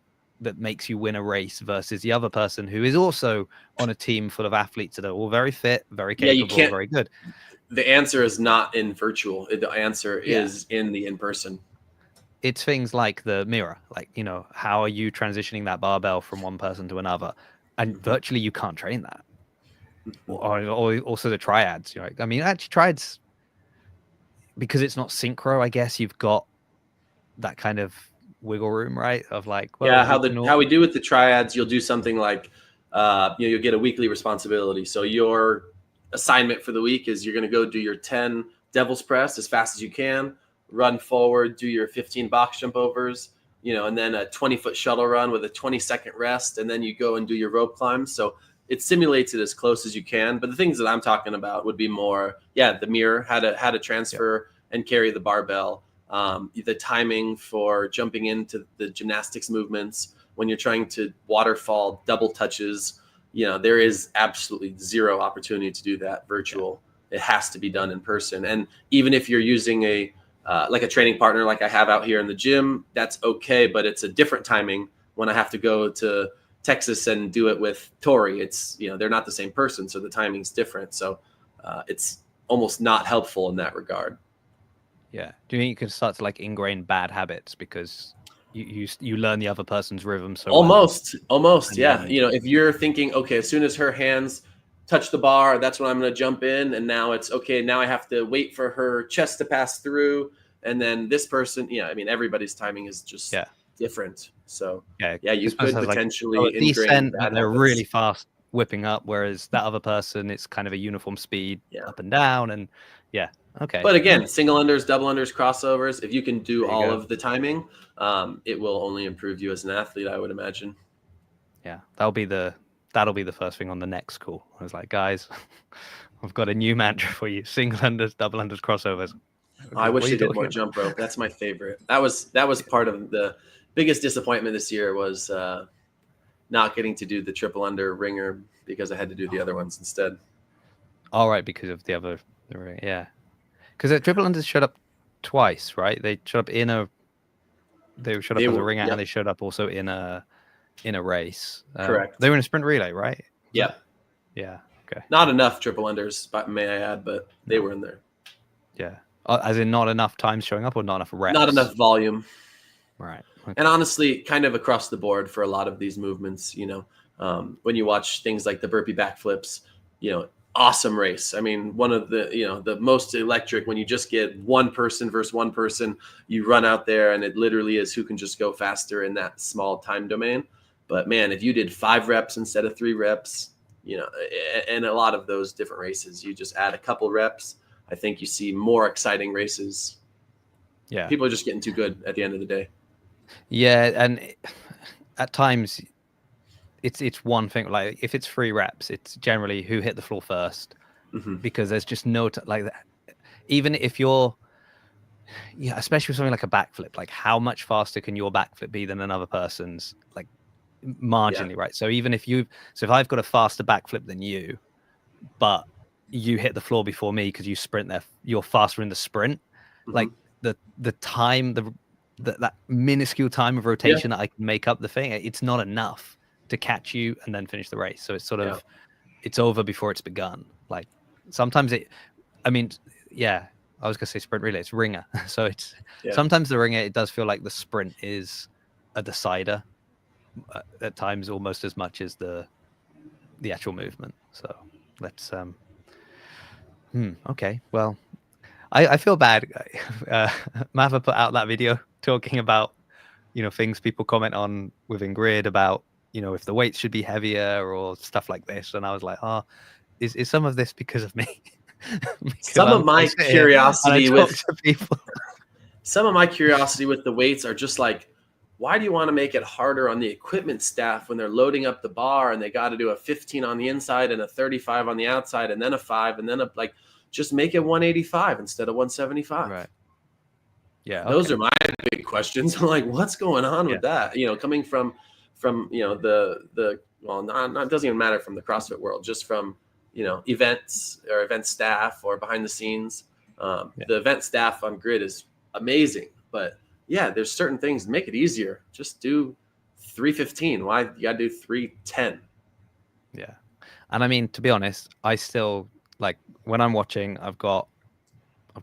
makes you win a race versus the other person who is also on a team full of athletes that are all very fit, very capable, very good? The answer is not in virtual. The answer is in the in-person. It's things like the mirror, like, how are you transitioning that barbell from one person to another? And virtually you can't train that. Or also the triads. I mean, actually triads, because it's not synchro, I guess you've got that kind of wiggle room, right? Of like, well, how we do with the triads, you'll do something like, you'll get a weekly responsibility. So your assignment for the week is you're going to go do your 10 devil's press as fast as you can, run forward, do your 15 box jump overs, and then a 20-foot shuttle run with a 20-second rest, and then you go and do your rope climbs. So it simulates it as close as you can. But the things that I'm talking about would be more, the mirror, how to transfer and carry the barbell. The timing for jumping into the gymnastics movements when you're trying to waterfall double touches, there is absolutely zero opportunity to do that virtual. It has to be done in person. And even if you're using like a training partner like I have out here in the gym, that's okay, but it's a different timing when I have to go to Texas and do it with Tori. It's, they're not the same person, so the timing's different. So it's almost not helpful in that regard. Yeah. Do you think you can start to like ingrain bad habits because you learn the other person's rhythm so almost, yeah. If you're thinking, okay, as soon as her hands touch the bar, that's when I'm going to jump in, and now it's okay. Now I have to wait for her chest to pass through, and then this person, I mean, everybody's timing is just different. So Yeah, yeah, you this person could has like potentially a ingrain descent, but bad they're habits. really fast whipping up, whereas that other person, it's kind of a uniform speed Yeah. up and down, and yeah, okay. But again, single unders, double unders, crossovers, if you can do There you all go. of the timing, it will only improve you as an athlete, I would imagine. Yeah, that'll be the first thing on the next call. I was like, guys, I've got a new mantra for you: single unders, double unders, crossovers. I What wish are they you did talking more about? jump rope. That's my favorite. That was part of the biggest disappointment this year was not getting to do the triple under ringer because I had to do the other ones instead. All right, because of the other, yeah, because the triple unders showed up twice, right? They showed up They as a were, ringer, yep, and they showed up also in a race. correct. They were in a sprint relay, right? Yep. Yeah. Okay. Not enough triple unders, but may I add, but they were in there. Yeah. As in not enough times showing up or not enough reps? Not enough volume. Right. Okay. And honestly, kind of across the board for a lot of these movements, when you watch things like the burpee backflips, awesome race. I mean, one of the, the most electric when you just get one person versus one person, you run out there and it literally is who can just go faster in that small time domain. But man, if you did 5 reps instead of 3 reps, and a lot of those different races, you just add a couple reps. I think you see more exciting races. Yeah. People are just getting too good at the end of the day. Yeah. And at times it's one thing, like if it's 3 reps, it's generally who hit the floor first, because there's just no, like that. Even if you're, especially with something like a backflip, like how much faster can your backflip be than another person's, like marginally, right? So even if I've got a faster backflip than you, but you hit the floor before me because you sprint there, you're faster in the sprint. Like the time, that minuscule time of rotation that I can make up the thing, it's not enough to catch you and then finish the race. So it's sort of, it's over before it's begun. Like sometimes I was gonna say sprint relay, it's ringer. So it's sometimes the ringer, it does feel like the sprint is a decider at times almost as much as the actual movement. So let's okay, well, I feel bad. Mava put out that video talking about things people comment on within grid about if the weights should be heavier or stuff like this, and I was like, is some of this because of me? Some of my curiosity with people. Some of my curiosity with the weights are just like, why do you want to make it harder on the equipment staff when they're loading up the bar and they got to do a 15 on the inside and a 35 on the outside and then a 5 and then just make it 185 instead of 175. Right. Yeah. Those are my big questions. I'm like, what's going on with that? Coming from the not doesn't even matter from the CrossFit world, just from events or event staff or behind the scenes. The event staff on grid is amazing, but there's certain things make it easier. Just do 315. Why you gotta do 310? Yeah. And I mean, to be honest, I still, like, when I'm watching, I've got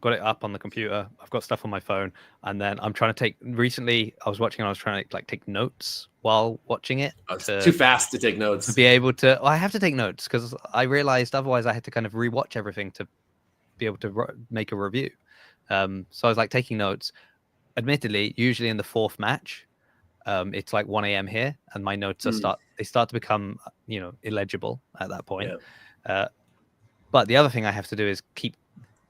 it up on the computer, I've got stuff on my phone, and then I'm trying to recently I was watching and I was trying to take notes while watching it. It's too fast to take notes. To be able to, I have to take notes because I realized otherwise I had to kind of rewatch everything to be able to make a review. So I was like taking notes. Admittedly, usually in the 4th match, it's like 1 a.m. here, and my notes start to become illegible at that point. But the other thing I have to do is keep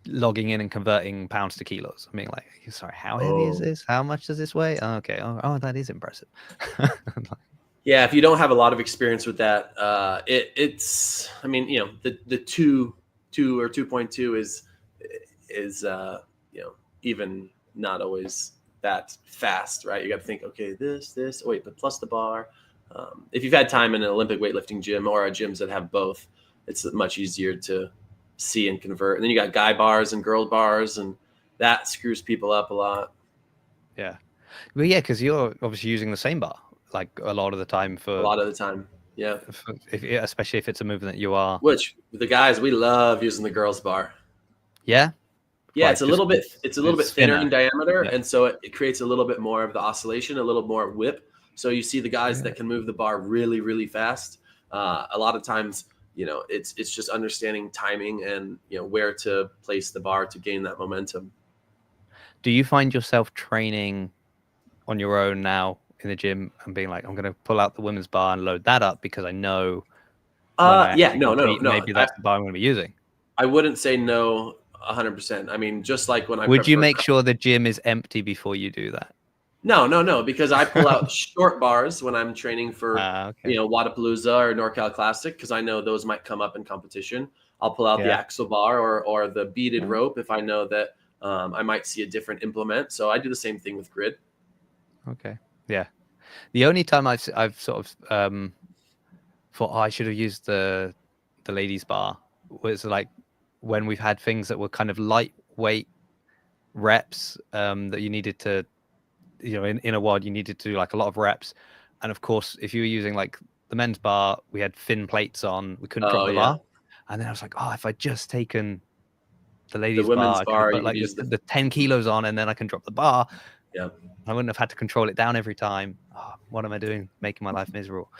logging in and converting pounds to kilos. I mean, like, sorry, how heavy is this? How much does this weigh? Oh, okay. Oh, that is impressive. Yeah, if you don't have a lot of experience with that, it's I mean, the 2 or 2.2 is even not always that fast, right? You got to think, okay, this, wait, but plus the bar. If you've had time in an Olympic weightlifting gym or gyms that have both, it's much easier to see and convert. And then you got guy bars and girl bars, and that screws people up a lot. Yeah. Well, yeah, because you're obviously using the same bar like a lot of the time. Yeah. Especially if it's a movement that you are. Which the guys, we love using the girls bar. Yeah. Yeah, it's a little bit thinner in diameter, and so it creates a little bit more of the oscillation, a little more whip. So you see the guys that can move the bar really, really fast. A lot of times, it's just understanding timing and where to place the bar to gain that momentum. Do you find yourself training on your own now in the gym and being like, I'm going to pull out the women's bar and load that up because I know when I actually compete, no. maybe that's the bar I'm going to be using. I wouldn't say no 100%. I mean, just like when I Would you prefer make sure the gym is empty before you do that? No, because I pull out short bars when I'm training for, Okay. Wadapalooza or NorCal Classic, because I know those might come up in competition. I'll pull out the Yeah. axle bar or the beaded Yeah. rope if I know that I might see a different implement. So I do the same thing with grid. Okay. Yeah. The only time I've sort of thought, oh, I should have used the ladies bar was like when we've had things that were kind of lightweight reps that you needed to, in a WOD, you needed to do like a lot of reps. And of course, if you were using like the men's bar, we had thin plates on, we couldn't drop Oh the yeah, bar. And then I was like, oh, if I'd just taken the the ladies bar, women's I could have bar put you could like use the 10 kilos on and then I can drop the bar. yeah. I wouldn't have had to control it down every time. Oh, what am I doing? Making my life miserable.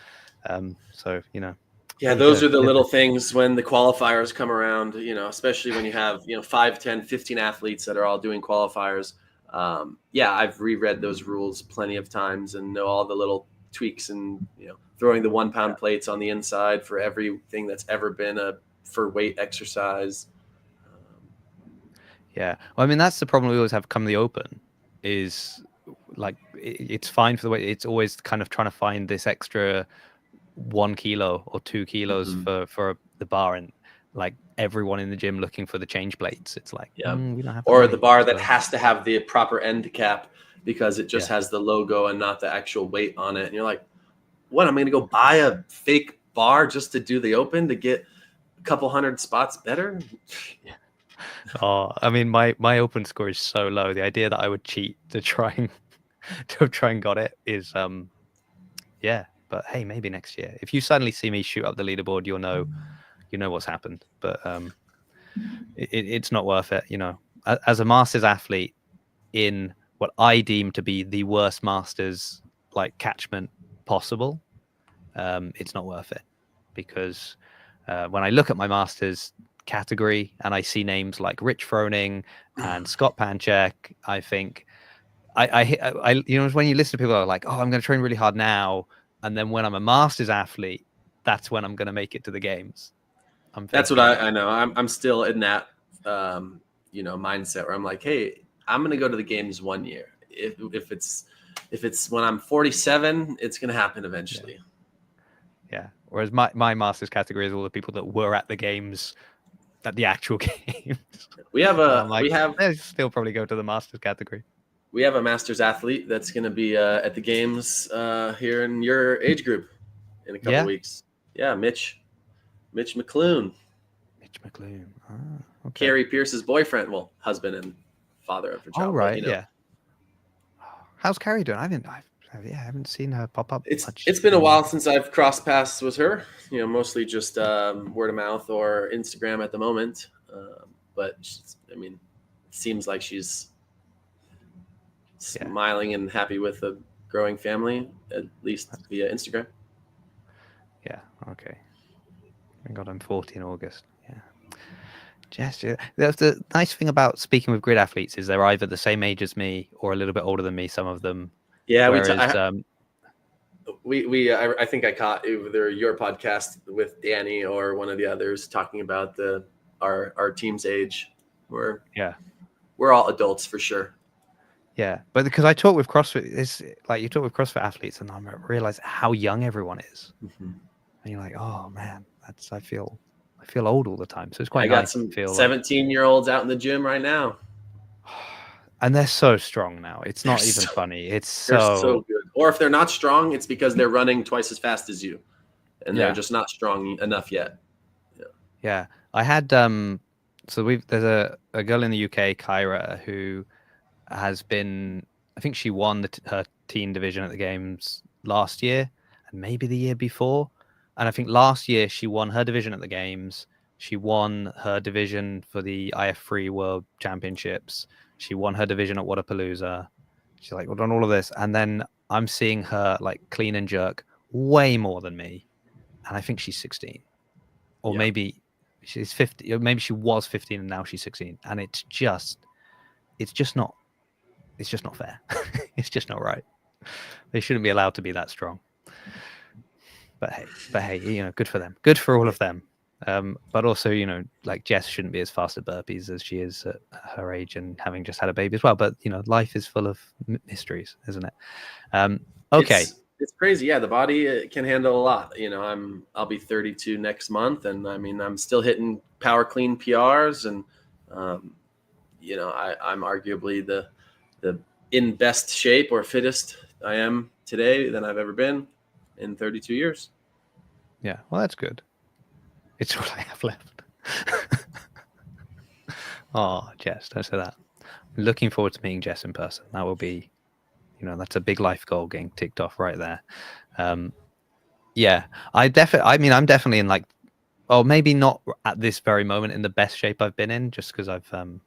So, Yeah, there you those go. are the little things when the qualifiers come around, especially when you have, 5, 10, 15 athletes that are all doing qualifiers. Yeah, I've reread those rules plenty of times and know all the little tweaks and, throwing the 1 pound plates on the inside for everything that's ever been for weight exercise. Yeah. Well, I mean, that's the problem we always have come the open is like, it's fine for the weight. It's always kind of trying to find this extra 1 kilo or 2 kilos Mhm. for the bar, and like everyone in the gym looking for the change plates. It's like, Yeah. we don't have that Or the many. bar that So, has to have the proper end cap because it just yeah. has the logo and not the actual weight on it. And you're like, what? I'm going to go buy a fake bar just to do the open to get a couple hundred spots better? Oh, I mean, my open score is so low. The idea that I would cheat to try and got it is yeah. But hey, maybe next year. If you suddenly see me shoot up the leaderboard, you'll know what's happened. But it's not worth it. As a Masters athlete in what I deem to be the worst Masters like catchment possible, it's not worth it because when I look at my Masters category and I see names like Rich Froning and Scott Panchek, I think I when you listen to people who are like, oh, I'm going to train really hard now, and then when I'm a Masters athlete, that's when I'm going to make it to the games. I'm That's what thinking, I know. I'm still in that, mindset where I'm like, hey, I'm going to go to the games one year. If it's when I'm 47, it's going to happen eventually. yeah. Whereas my Masters category is all the people that were at the games, at the actual games. We have And I'm like, we have they still probably go to the Masters category. we have a Masters athlete that's going to be at the games here in your age group in a couple weeks. Yeah, Mitch McClune. Mitch McClune. Ah, okay. Carrie Pierce's boyfriend, well, husband and father of a child. Oh, right. But, Yeah. How's Carrie doing? I haven't seen her pop up much. It's been a while since I've crossed paths with her. Mostly just word of mouth or Instagram at the moment. But it seems like she's smiling and happy with a growing family, at least via Instagram. Yeah. Okay. Thank God I'm 40 in August. Yeah. Gesture. The nice thing about speaking with grid athletes is they're either the same age as me or a little bit older than me. Some of them. Yeah. Whereas, I think I caught either your podcast with Danny or one of the others talking about our team's age. We're all adults for sure. Yeah, but because I talk with CrossFit, it's like you talk with CrossFit athletes, and I realize how young everyone is, and you're like, oh man, I feel old all the time. So it's quite. I got some 17-year-olds out in the gym right now, and they're so strong now. It's not even funny. They're so good. Or if they're not strong, it's because they're running twice as fast as you, and they're just not strong enough yet. Yeah, I had there's a girl in the UK, Kyra, who has been, I think she won her teen division at the games last year and maybe the year before. And I think last year she won her division at the games. She won her division for the IF3 World Championships. She won her division at Wadapalooza. She's like, well, done all of this. And then I'm seeing her like clean and jerk way more than me. And I think she's 16. Or maybe she's 50. Or maybe she was 15 and now she's 16. And it's just not fair. It's just not right. They shouldn't be allowed to be that strong. But hey, you know, good for them. Good for all of them. But also, you know, like Jess shouldn't be as fast at burpees as she is at her age and having just had a baby as well. But you know, life is full of mysteries, isn't it? Okay. It's crazy. Yeah, the body can handle a lot. You know, I'll be 32 next month, and I mean, I'm still hitting power clean PRs, and you know, I'm arguably the in best shape or fittest I am today than I've ever been in 32 years. Yeah, well, that's good. It's all I have left. Oh, Jess, don't say that. I'm looking forward to meeting Jess in person. That will be, you know, that's a big life goal getting ticked off right there. Yeah, I mean, I'm definitely in like, oh, maybe not at this very moment in the best shape I've been in, just because I've, you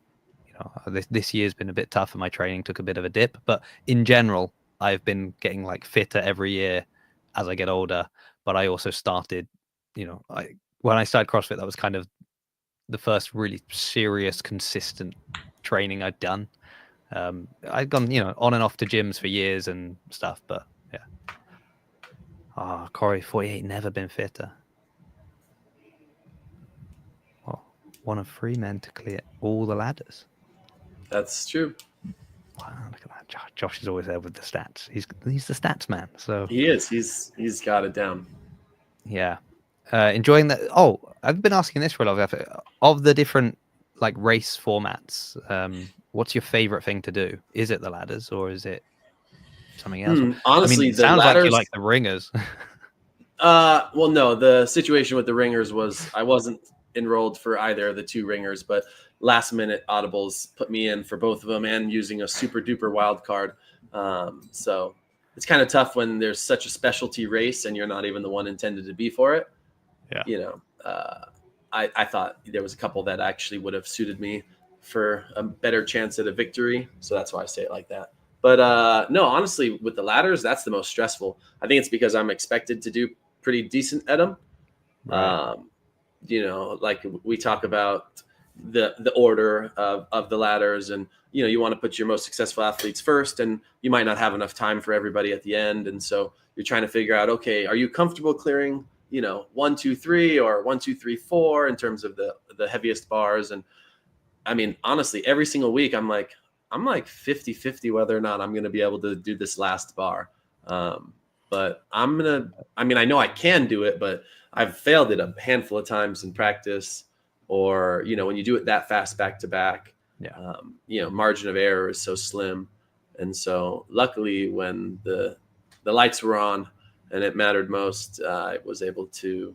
know, this year's been a bit tough and my training took a bit of a dip. But in general, I've been getting like fitter every year as I get older. But I also started, you know, when I started CrossFit, that was kind of the first really serious, consistent training I'd done. I'd gone, you know, on and off to gyms for years and stuff, but yeah. Ah, Corey 48, never been fitter. Well, one of 3 men to clear all the ladders. That's true. Wow, look at that. Josh is always there with the stats. He's the stats man. So he is. He's got it down. Yeah. Enjoying that. Oh, I've been asking this for a lot of the different like race formats. What's your favorite thing to do? Is it the ladders or is it something else? Honestly, I mean, it the sounds ladders, like you like the ringers. Well, no, the situation with the ringers was I wasn't enrolled for either of the 2 ringers, but last minute audibles put me in for both of them and using a super duper wild card. So it's kind of tough when there's such a specialty race and you're not even the one intended to be for it. Yeah. You know, I thought there was a couple that actually would have suited me for a better chance at a victory. So that's why I say it like that. But no, honestly, with the ladders, that's the most stressful. I think it's because I'm expected to do pretty decent at them. Right. You know, like we talk about the order of the ladders, and you know, you want to put your most successful athletes first, and you might not have enough time for everybody at the end, and so you're trying to figure out, okay, are you comfortable clearing, you know, 1, 2, 3 or 1, 2, 3, 4 in terms of the heaviest bars? And I mean, honestly, every single week I'm like 50-50 whether or not I'm going to be able to do this last bar. But I mean, I know I can do it, but I've failed it a handful of times in practice, or, you know, when you do it that fast back to back, Yeah. you know, margin of error is so slim. And so luckily when the lights were on and it mattered most, I was able to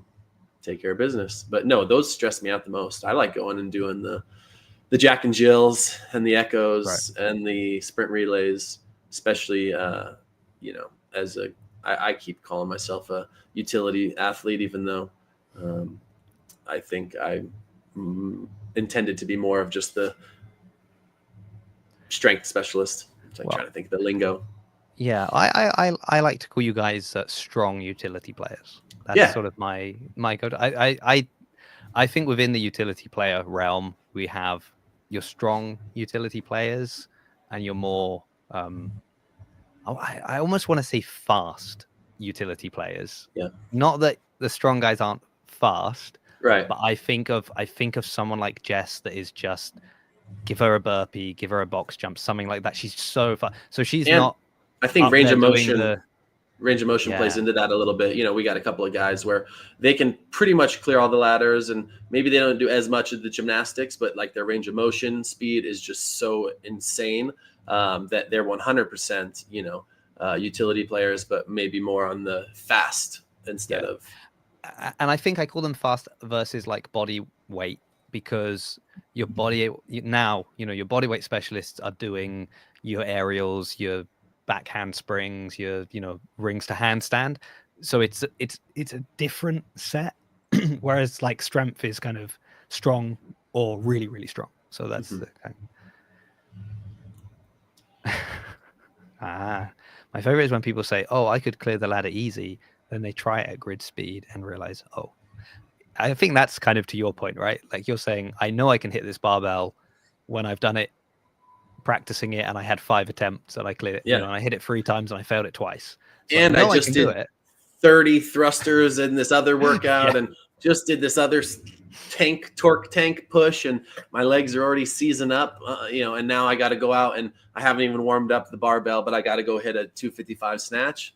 take care of business. But no, those stress me out the most. I like going and doing the Jack and Jills and the Echoes and the sprint relays, especially, you know, as I keep calling myself a utility athlete, even though I think I intended to be more of just the strength specialist. So I'm trying to think of the lingo. Yeah, I like to call you guys strong utility players. That's sort of my go. I think within the utility player realm, we have your strong utility players and your more I almost want to say fast utility players. Yeah. Not that the strong guys aren't fast, Right. but I think of someone like Jess that is just give her a burpee, give her a box jump, something like that. She's so fast. So she's not. I think range of motion Yeah. plays into that a little bit. You know, we got a couple of guys where they can pretty much clear all the ladders, and maybe they don't do as much of the gymnastics, but like their range of motion speed is just so insane that they're 100%, you know, utility players, but maybe more on the fast instead of. And I think I call them fast versus like body weight, because your body now, you know, your body weight specialists are doing your aerials, your back handsprings, your, you know, rings to handstand. So it's a different set. Whereas like strength is kind of strong or really, really strong. So that's the kind of... My favorite is when people say, oh, I could clear the ladder easy. Then they try it at grid speed and realize, oh, I think that's kind of to your point, right? Like you're saying, I know I can hit this barbell when I've done it practicing it and I had 5 attempts and I cleared it, Yeah. and I hit it 3 times and I failed it twice. It's And like, I no, I just can do did it. 30 thrusters in this other workout and just did this other torque tank push, and my legs are already seasoned up, and now I got to go out and I haven't even warmed up the barbell, but I got to go hit a 255 snatch.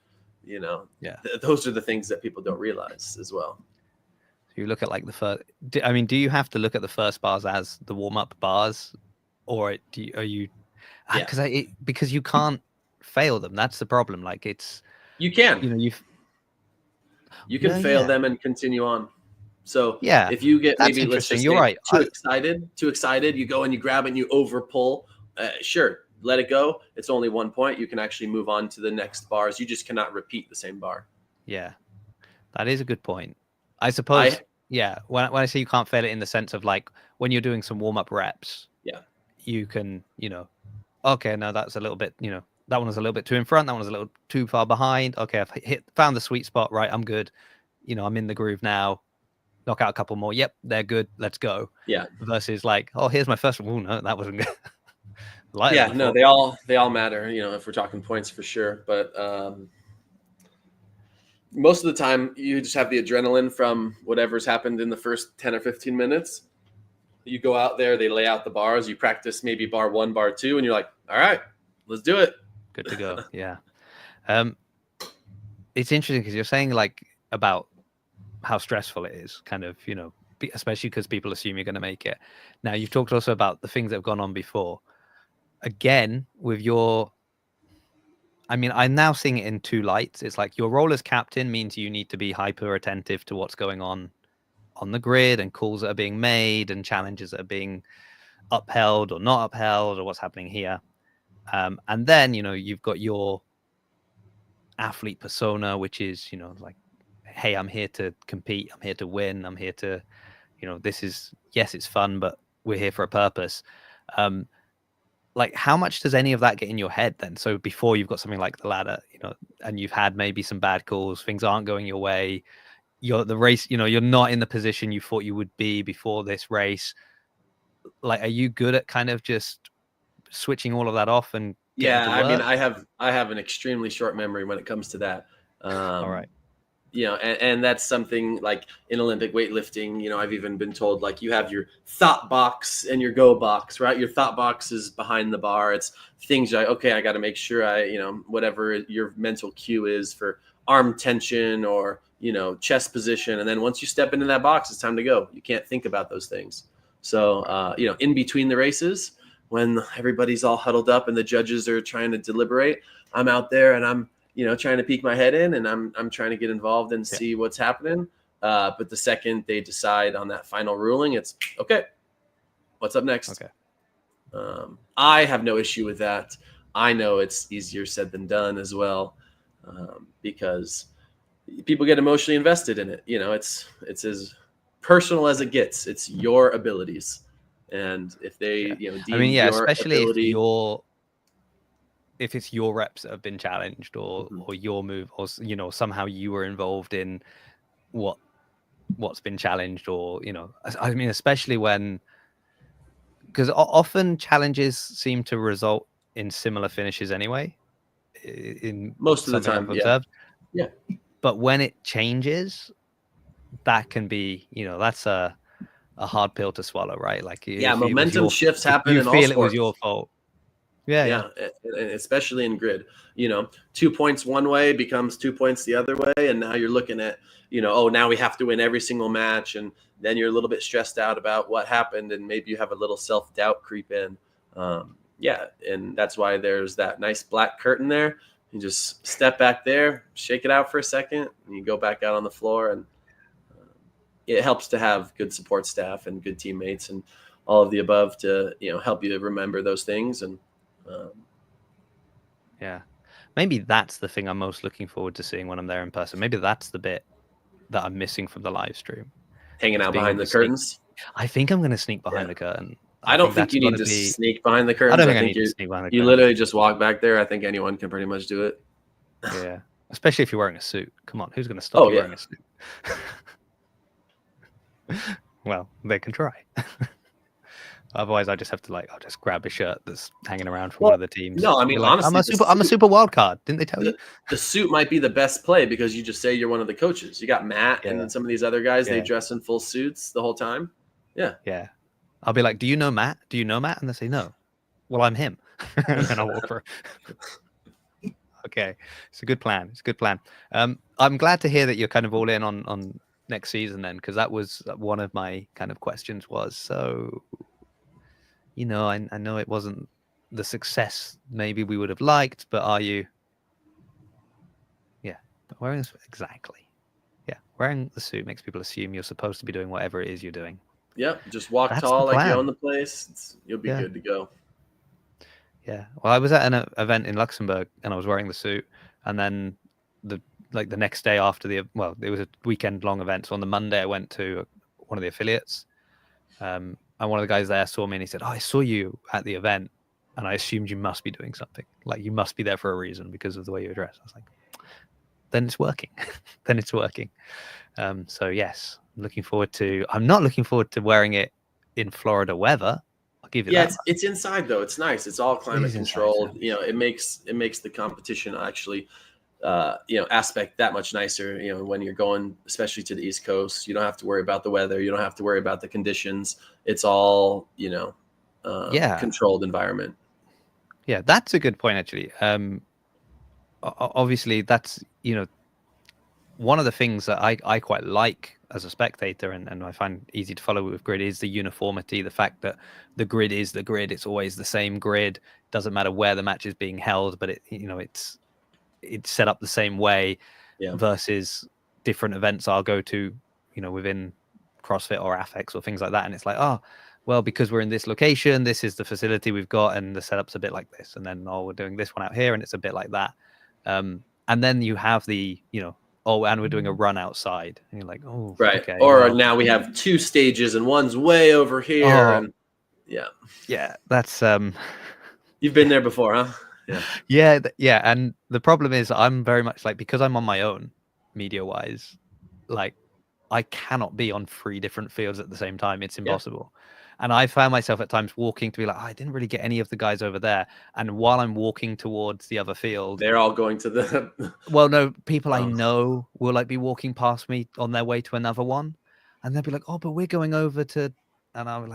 Those are the things that people don't realize as well. So you look at like the first, do you have to look at the first bars as the warm-up bars, or are you because you can't fail them? That's the problem. Like you can fail them and continue on. So if you get maybe, let's just say, right, too excited, you go and you grab it and you over pull. Sure, let it go. It's only 1 point. You can actually move on to the next bars. You just cannot repeat the same bar. Yeah, that is a good point. I suppose. When I say you can't fail it in the sense of like when you're doing some warm up reps. Yeah, you can okay, no, that's a little bit that one was a little bit too in front. That one was a little too far behind. Okay, I've found the sweet spot. Right, I'm good. I'm in the groove now. Knock out a couple more. Yep, they're good. Let's go. Yeah. Versus like, oh, here's my first one. Oh, no, that wasn't good. No, they all matter. If we're talking points for sure, but most of the time you just have the adrenaline from whatever's happened in the first 10 or 15 minutes. You go out there, they lay out the bars, you practice maybe bar 1, bar 2, and you're like, all right, let's do it. Good to go. Yeah. It's interesting because you're saying like about how stressful it is, kind of, especially because people assume you're going to make it. Now, you've talked also about the things that have gone on before. Again, with I'm now seeing it in 2 lights. It's like your role as captain means you need to be hyper attentive to what's going on the grid and calls that are being made and challenges that are being upheld or not upheld or what's happening here. And then, you've got your athlete persona, which is, like, hey, I'm here to compete. I'm here to win. I'm here to, it's fun, but we're here for a purpose. Like, how much does any of that get in your head then? So before you've got something like the ladder, and you've had maybe some bad calls, things aren't going your way. You're not in the position you thought you would be before this race. Like, are you good at kind of just switching all of that off and I have an extremely short memory when it comes to that. All right. And that's something like in Olympic weightlifting, I've even been told, like, you have your thought box and your go box, right? Your thought box is behind the bar. It's things like, okay, I got to make sure whatever your mental cue is for arm tension or, chest position. And then once you step into that box, it's time to go. You can't think about those things. So, in between the races, when everybody's all huddled up and the judges are trying to deliberate, I'm out there and I'm, trying to peek my head in, and I'm trying to get involved and see what's happening. But the second they decide on that final ruling, it's okay. What's up next? Okay. I have no issue with that. I know it's easier said than done as well, because people get emotionally invested in it. It's as personal as it gets. It's your abilities, and if they, deem your especially ability, if it's your reps that have been challenged or your move, or somehow you were involved in what's been challenged, or especially when, because often challenges seem to result in similar finishes anyway, in most of the time. Yeah. But when it changes, that can be, that's a hard pill to swallow, right? Like, momentum shifts happen in all sports. It was your fault. Yeah. Especially in grid, 2 points one way becomes 2 points the other way. And now you're looking at, now we have to win every single match. And then you're a little bit stressed out about what happened. And maybe you have a little self-doubt creep in. And that's why there's that nice black curtain there. You just step back there, shake it out for a second, and you go back out on the floor. And it helps to have good support staff and good teammates and all of the above to, help you remember those things. And, maybe that's the thing I'm most looking forward to seeing when I'm there in person. Maybe that's the bit that I'm missing from the live stream. Hanging out behind the curtains. I think I'm going to sneak behind the curtain. I don't think you need to sneak behind the curtains. I don't think I need to sneak behind the curtain. You literally just walk back there. I think anyone can pretty much do it. Yeah. Especially if you're wearing a suit. Come on, who's going to stop you wearing a suit? Well, they can try. Otherwise, I just have to I'll just grab a shirt that's hanging around from Well, one of the teams. no, I And mean, be like, honestly, I'm a super wild card. Didn't they tell you? the suit might be the best play because you just say you're one of the coaches. You got Matt and Yeah. then some of these other guys, they Yeah. dress in full suits the whole time. Yeah. Yeah. I'll be like, do you know Matt? Do you know Matt? And they say, no. Well, I'm him. And then I'll walk through. Okay. It's a good plan. It's a good plan. I'm glad to hear that you're kind of all in on next season then, because that was one of my kind of questions was, so, I know it wasn't the success maybe we would have liked, but are you? Yeah. Wearing this exactly. Yeah. Wearing the suit makes people assume you're supposed to be doing whatever it is you're doing. Yep. Just walk That's the tall like you plan. own the place. You'll be good to go. Yeah. Well, I was at an event in Luxembourg and I was wearing the suit, and then the next day after it was a weekend long event. So on the Monday I went to one of the affiliates, and one of the guys there saw me and he said, "Oh, I saw you at the event and I assumed you must be doing something. Like you must be there for a reason because of the way you dress." I was like, then it's working. Then it's working. So yes, I'm not looking forward to wearing it in Florida weather. I'll give you that. It's inside though. It's nice. It's all climate controlled. It makes the competition actually, aspect that much nicer. When you're going, especially to the East Coast, you don't have to worry about the weather. You don't have to worry about the conditions. It's all controlled environment. Yeah, that's a good point actually. Obviously, that's one of the things that I quite like as a spectator and I find easy to follow with grid is the uniformity, the fact that the grid is the grid. It's always the same grid. Doesn't matter where the match is being held, but it's set up the same way. Yeah. Versus different events I'll go to, within CrossFit or AFEX or things like that, and it's like, oh, well, because we're in this location, this is the facility we've got, and the setup's a bit like this, and then we're doing this one out here, and it's a bit like that. And then you have the, and we're doing a run outside, and you're like, oh, right. Okay, or now we have 2 stages, and one's way over here, and yeah, that's You've been there before, huh? Yeah. And the problem is, I'm very much because I'm on my own, media wise, I cannot be on 3 different fields at the same time. It's impossible. Yeah. And I found myself at times walking to be like, I didn't really get any of the guys over there. And while I'm walking towards the other field, they're all going to the. Well, no, people I know will be walking past me on their way to another one, and they'll be like, "Oh, but we're going over to," and I'm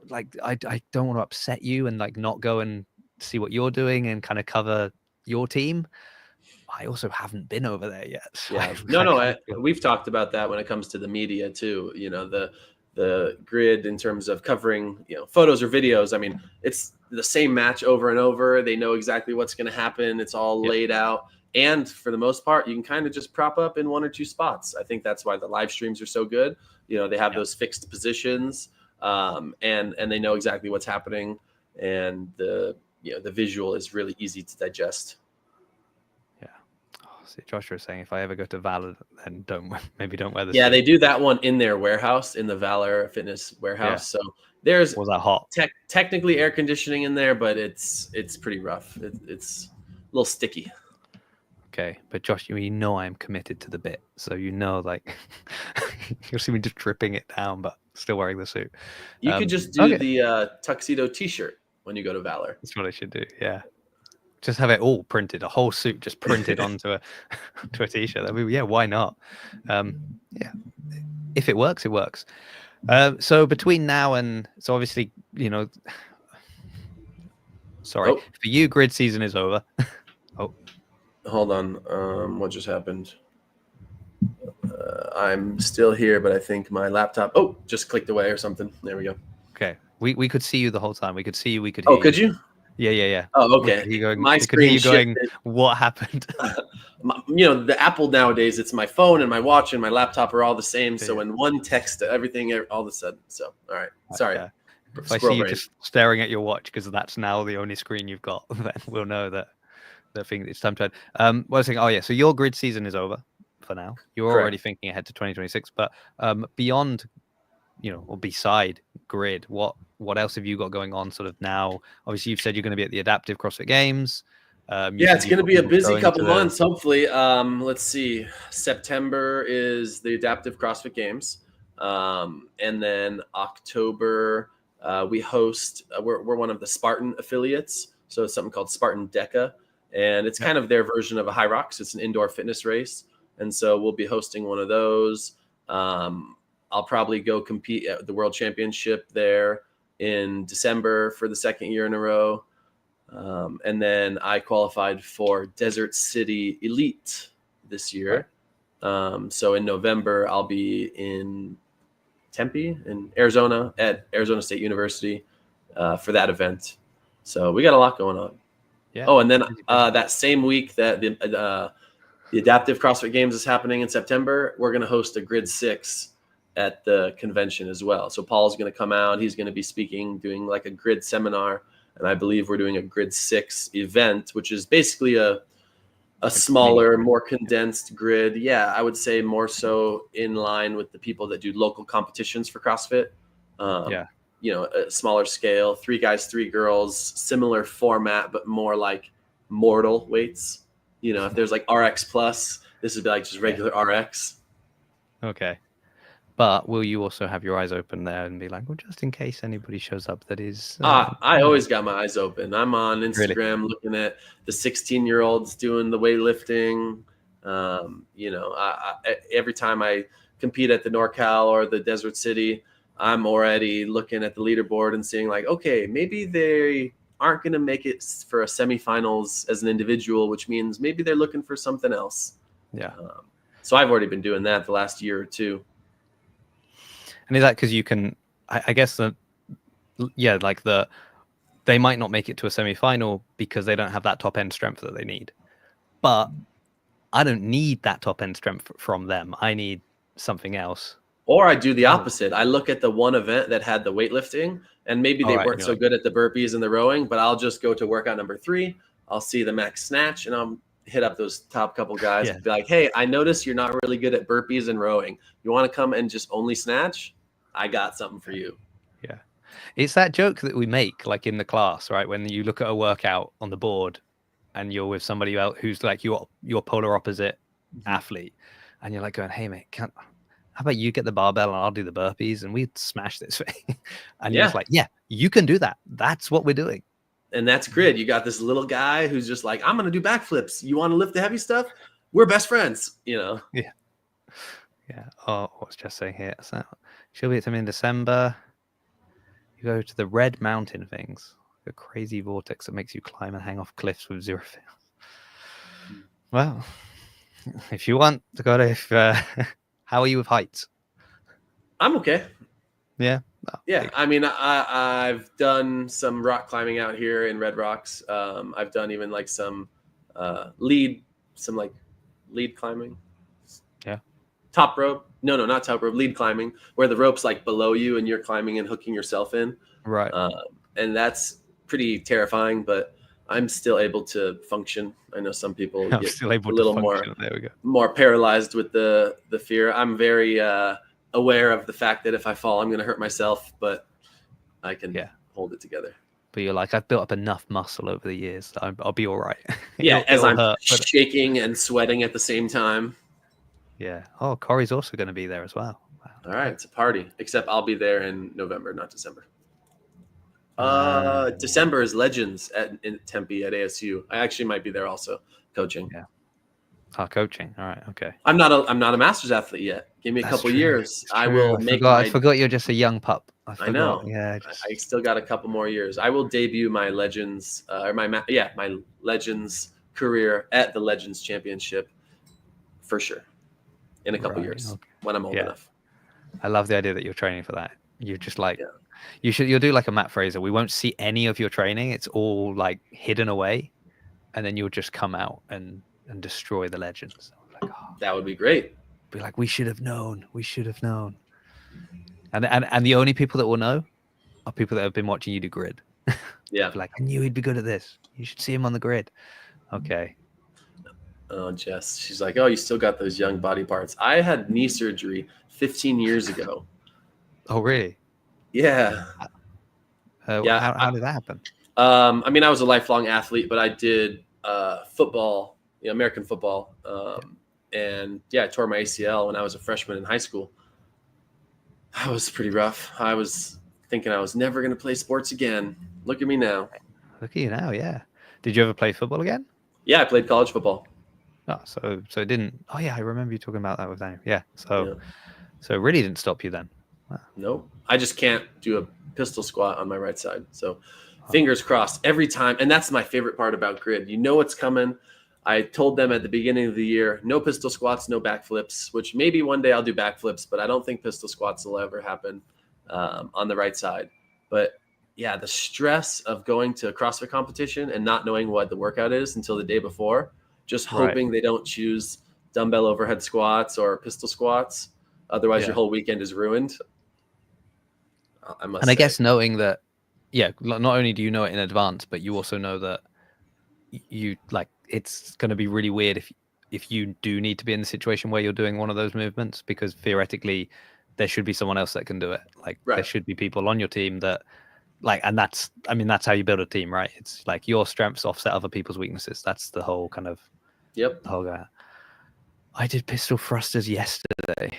like, I don't want to upset you and not go and see what you're doing and kind of cover your team. I also haven't been over there yet. So yeah. We've talked about that when it comes to the media too. The grid in terms of covering, photos or videos. I mean, it's the same match over and over. They know exactly what's going to happen. It's all laid out. And for the most part, you can kind of just prop up in 1 or 2 spots. I think that's why the live streams are so good. They have those fixed positions, and they know exactly what's happening. And the visual is really easy to digest. Joshua is saying if I ever go to Valor, then don't wear the suit. They do that one in their warehouse, in the Valor Fitness warehouse. So there's was that hot? Technically air conditioning in there, but it's pretty rough. It's a little sticky. Okay, but Josh, I am committed to the bit, so you'll see me just dripping it down, but still wearing the suit. You could just do the tuxedo T-shirt when you go to Valor. That's what I should do. Yeah. Just have it all printed, a whole suit just printed onto a T-shirt. Why not? If it works, it works. So between now and obviously, for you, grid season is over. Hold on. What just happened? I'm still here, but I think my laptop just clicked away or something. There we go. Okay, we could see you the whole time. We could see you. We could hear. Oh, could you? Yeah. Oh, okay. My screen going. What happened? The Apple nowadays, it's my phone and my watch and my laptop are all the same. So when one text, everything all of a sudden. So all right, sorry. If I see you just staring at your watch because that's now the only screen you've got, then we'll know that it's time to end. What I was saying, so your grid season is over for now. You're already thinking ahead to 2026, but beyond, or beside grid, what else have you got going on sort of now? Obviously, you've said you're going to be at the Adaptive CrossFit Games. It's going to be a busy couple months, hopefully. Let's see. September is the Adaptive CrossFit Games. And then October, we host, we're one of the Spartan affiliates. So it's something called Spartan Deca. And it's kind of their version of a High Rocks. It's an indoor fitness race. And so we'll be hosting one of those. I'll probably go compete at the World Championship there in December for the second year in a row. And then I qualified for Desert City Elite this year. Right. So in November, I'll be in Tempe in Arizona at Arizona State University for that event. So we got a lot going on. Yeah. Oh, and then that same week that the Adaptive CrossFit Games is happening in September, we're going to host a Grid 6 at the convention as well. So Paul's going to come out. He's going to be speaking, doing like a grid seminar. And I believe we're doing a Grid 6 event, which is basically a smaller, more condensed grid. Yeah, I would say more so in line with the people that do local competitions for CrossFit. You know, a smaller scale, 3 guys, 3 girls, similar format, but more like mortal weights. You know, if there's like RX plus, this would be like just regular RX. Okay. But will you also have your eyes open there and be like, well, just in case anybody shows up that is... I always got my eyes open. I'm on Instagram looking at the 16-year-olds doing the weightlifting. You know, every time I compete at the NorCal or the Desert City, I'm already looking at the leaderboard and seeing like, okay, maybe they aren't going to make it for a semifinals as an individual, which means maybe they're looking for something else. Yeah. So I've already been doing that the last year or two. And is that because you can, I guess they might not make it to a semi-final because they don't have that top end strength that they need. But I don't need that top end strength from them. I need something else. Or I do the opposite. I look at the one event that had the weightlifting, and maybe they weren't so good at the burpees and the rowing, but I'll just go to workout number 3. I'll see the max snatch, and I'll hit up those top couple guys and be like, hey, I noticed you're not really good at burpees and rowing. You want to come and just only snatch? I got something for you. Yeah. It's that joke that we make like in the class, right? When you look at a workout on the board and you're with somebody else who's like your polar opposite athlete, and you're like going, hey mate, how about you get the barbell and I'll do the burpees and we smash this thing? And you're just like, yeah, you can do that. That's what we're doing. And that's grid. You got this little guy who's just like, I'm going to do backflips. You want to lift the heavy stuff? We're best friends, you know? Yeah. Yeah. Oh, what's just saying here? So she'll be at in December. You go to the Red Mountain things, a crazy vortex that makes you climb and hang off cliffs with 0 fails. Well, if you want to go to, how are you with heights? I'm okay. Yeah. Oh, yeah. I mean, I've done some rock climbing out here in Red Rocks. I've done even like some lead climbing. Yeah. Top rope. No, not top rope. Lead climbing, where the rope's like below you and you're climbing and hooking yourself in. Right. And that's pretty terrifying, but I'm still able to function. I know some people get a little more paralyzed with the fear. I'm very aware of the fact that if I fall, I'm going to hurt myself, but I can hold it together. But you're like, I've built up enough muscle over the years that I'll be all right. As I'm shaking and sweating at the same time. Yeah. Oh, Corey's also going to be there as well. Wow. All right. It's a party, except I'll be there in November, not December. December is Legends in Tempe at ASU. I actually might be there also coaching. Yeah. Oh, coaching. All right. Okay. I'm not a master's athlete yet. Give me a couple years. I will make. I forgot you're just a young pup. I know. Yeah. I still got a couple more years. I will debut my Legends my Legends career at the Legends Championship for sure in a couple years when I'm old enough. I love the idea that you're training for that. You're just like you'll do like a Matt Fraser. We won't see any of your training. It's all like hidden away, and then you'll just come out and destroy the Legends. Like, that would be great. Be like, we should have known. We should have known. And the only people that will know are people that have been watching you do grid. Yeah. Like, I knew he'd be good at this. You should see him on the grid. Okay. Oh, Jess. She's like, oh, you still got those young body parts. I had knee surgery 15 years ago. Oh, really? Yeah. How did that happen? I mean, I was a lifelong athlete, but I did football, American football. And I tore my ACL when I was a freshman in high school. That was pretty rough. I was thinking I was never going to play sports again. Look at me now. Look at you now, yeah. Did you ever play football again? Yeah, I played college football. Oh, so it didn't. Oh yeah, I remember you talking about that with Daniel. Yeah, Yeah. so it really didn't stop you then. Wow. Nope. I just can't do a pistol squat on my right side. So Oh, fingers crossed every time. And that's my favorite part about grid. You know what's coming. I told them at the beginning of the year, no pistol squats, no backflips, which maybe one day I'll do backflips, but I don't think pistol squats will ever happen on the right side. But yeah, the stress of going to a CrossFit competition and not knowing what the workout is until the day before, just right. hoping they don't choose dumbbell overhead squats or pistol squats. Otherwise, Yeah. your whole weekend is ruined. I must And I say. guess knowing that, yeah, not only do you know it in advance, but you also know that you like it's going to be really weird if you do need to be in the situation where you're doing one of those movements, because theoretically there should be someone else that can do it. Like there Right. should be people on your team that like, and that's how you build a team, right? It's like your strengths offset other people's weaknesses. That's the whole kind of Yep. the whole guy. I did pistol thrusters yesterday.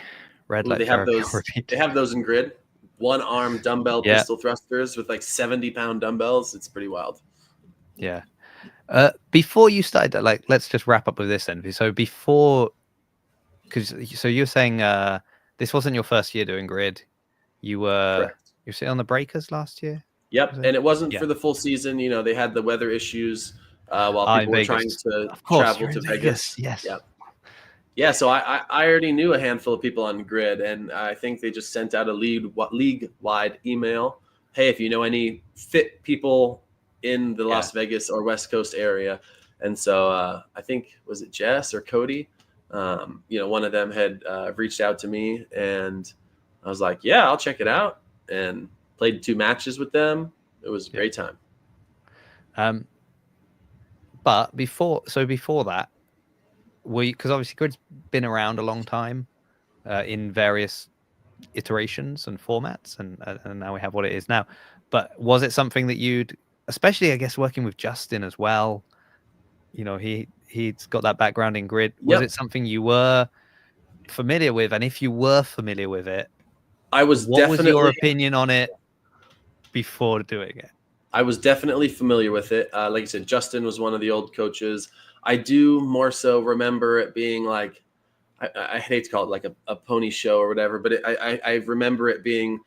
Red Ooh, light they have therapy on those. repeat. They have those in grid. One arm dumbbell Yeah. pistol thrusters with like 70-pound dumbbells. It's pretty wild. Yeah. Before you started that, like, let's just wrap up with this then. So before, because so you're saying this wasn't your first year doing grid. You were Correct. sitting on the breakers last year. Yep. And it wasn't Yeah. for the full season. You know, they had the weather issues while In people were trying Vegas. to Of course, travel you're in to Vegas. Vegas. Yes. Yep. Yeah, so I already knew a handful of people on grid, and I think they just sent out a league-wide email. Hey, if you know any fit people in the Las Vegas or West Coast area, and so I think was it Jess or Cody? One of them had reached out to me, and I was like, yeah, I'll check it out, and played 2 matches with them. It was a great time. But before that, because obviously grid's been around a long time in various iterations and formats, and now we have what it is now. But was it something that you'd, especially I guess working with Justin as well, you know, he's got that background in grid. Was it something you were familiar with? And if you were familiar with it, I was what was your definitely opinion on it before doing it? I was definitely familiar with it. Like I said, Justin was one of the old coaches. I do more so remember it being like, I hate to call it like a pony show or whatever, but I remember it being,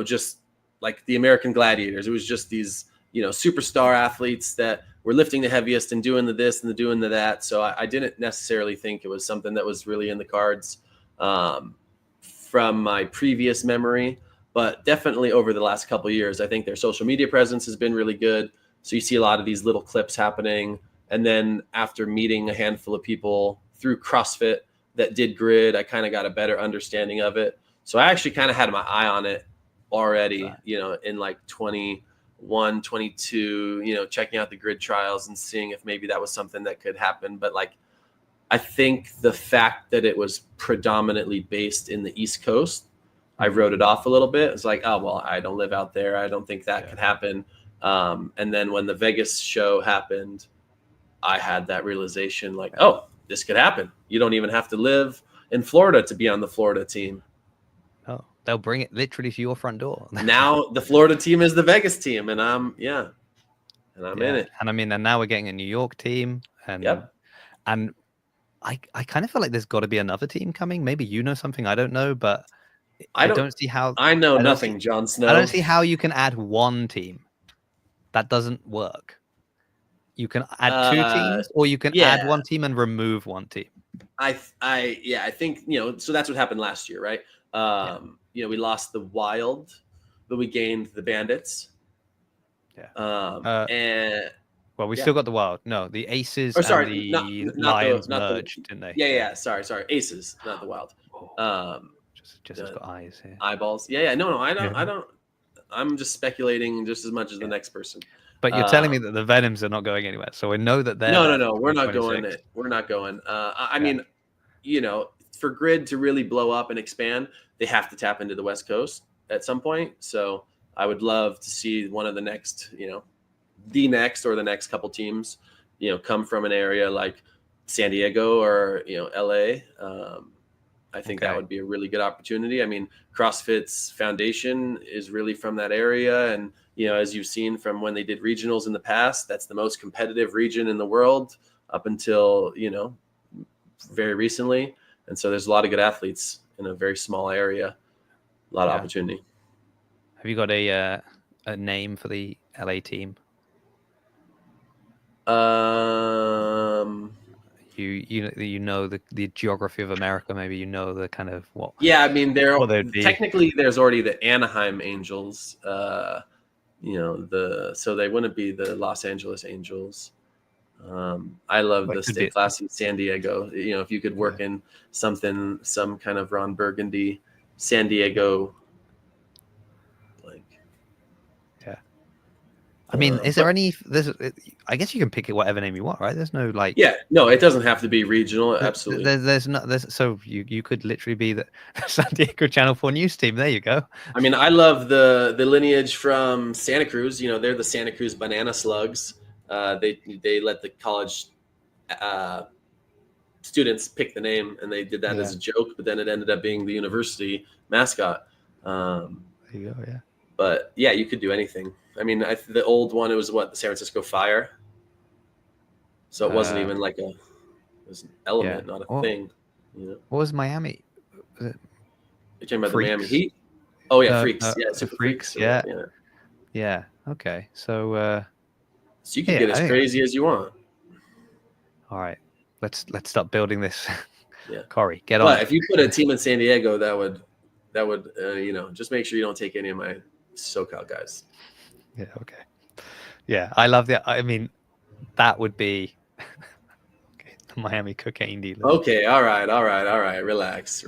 just like the American Gladiators. It was just these, superstar athletes that were lifting the heaviest and doing the this and doing the that. So I didn't necessarily think it was something that was really in the cards from my previous memory. But definitely over the last couple of years, I think their social media presence has been really good. So you see a lot of these little clips happening. And then after meeting a handful of people through CrossFit that did grid, I kind of got a better understanding of it. So I actually kind of had my eye on it already, in like 21, 22, checking out the grid trials and seeing if maybe that was something that could happen. But like, I think the fact that it was predominantly based in the East Coast, I wrote it off a little bit. It's like, oh, well, I don't live out there. I don't think that could happen. And then when the Vegas show happened, I had that realization like, oh, this could happen. You don't even have to live in Florida to be on the Florida team. Oh, they'll bring it literally to your front door. Now the Florida team is the Vegas team, and I'm in it. And I mean, and now we're getting a New York team, and I kind of feel like there's got to be another team coming. Maybe you know something I don't know, but I don't see how. I know nothing, Jon Snow. I don't see how you can add one team. That doesn't work. You can add 2 teams, or you can add one team and remove one team. I think, so that's what happened last year, right? We lost the Wild, but we gained the Bandits. And well, we still got the Wild. No, the Aces and the Lions merged, didn't they? Yeah. Sorry. Aces, not the Wild. Just got eyes here. Eyeballs. Yeah. No. I don't. I'm just speculating just as much as the next person. But you're telling me that the Venoms are not going anywhere, so we know that they're no. We're not going. We're not going. I mean, for grid to really blow up and expand, they have to tap into the West Coast at some point. So I would love to see one of the next, the next couple teams, come from an area like San Diego or LA. I think that Okay. would be a really good opportunity. I mean, CrossFit's foundation is really from that area. And, as you've seen from when they did regionals in the past, that's the most competitive region in the world up until, very recently. And so there's a lot of good athletes in a very small area, a lot of Yeah. opportunity. Have you got a name for the LA team? Um, You know the geography of America. Maybe you know the kind of yeah, I mean, what they'd be. technically there's already the Anaheim Angels, so they wouldn't be the Los Angeles Angels. I love Like the could Stay be. Classy San Diego. If you could work Yeah. in some kind of Ron Burgundy San Diego, like, Yeah. I mean, is there but any? I guess you can pick it whatever name you want, right? There's no like. yeah, no, it doesn't have to be regional. Absolutely. There's not. So you could literally be the San Diego Channel 4 news team. There you go. I mean, I love the lineage from Santa Cruz. They're the Santa Cruz Banana Slugs. They let the college students pick the name, and they did that Yeah. as a joke. But then it ended up being the university mascot. There you go. Yeah. But yeah, you could do anything. I mean, the old one, it was the San Francisco Fire. So it wasn't even like it was an element, Yeah. not a thing. What was Miami? Was it You're talking about the Miami Freaks? Heat? Oh yeah, Freaks. Yeah, The Super Freaks. Freaks. Yeah. Yeah. Yeah. Okay. So So you can yeah, get as crazy as you want. all right. Let's start building this. Yeah. Corey, get on But it. if you put a team in San Diego, that would just make sure you don't take any of my SoCal guys. Yeah. Okay. Yeah, I love that. I mean, that would be okay, the Miami cocaine dealers. Okay. All right. Relax.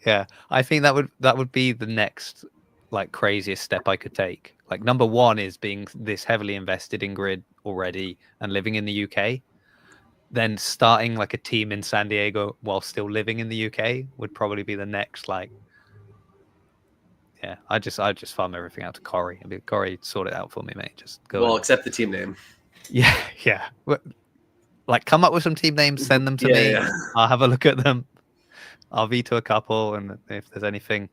Yeah, I think that would be the next like craziest step I could take. Like number one is being this heavily invested in grid already and living in the UK. Then starting like a team in San Diego while still living in the UK would probably be the next like. Yeah, I just farm everything out to Corey. I mean, Corey, sort it out for me, mate. Just go. Well, except the team name. Yeah, yeah. Like, come up with some team names, send them to me. Yeah. I'll have a look at them. I'll veto a couple, and if there's anything,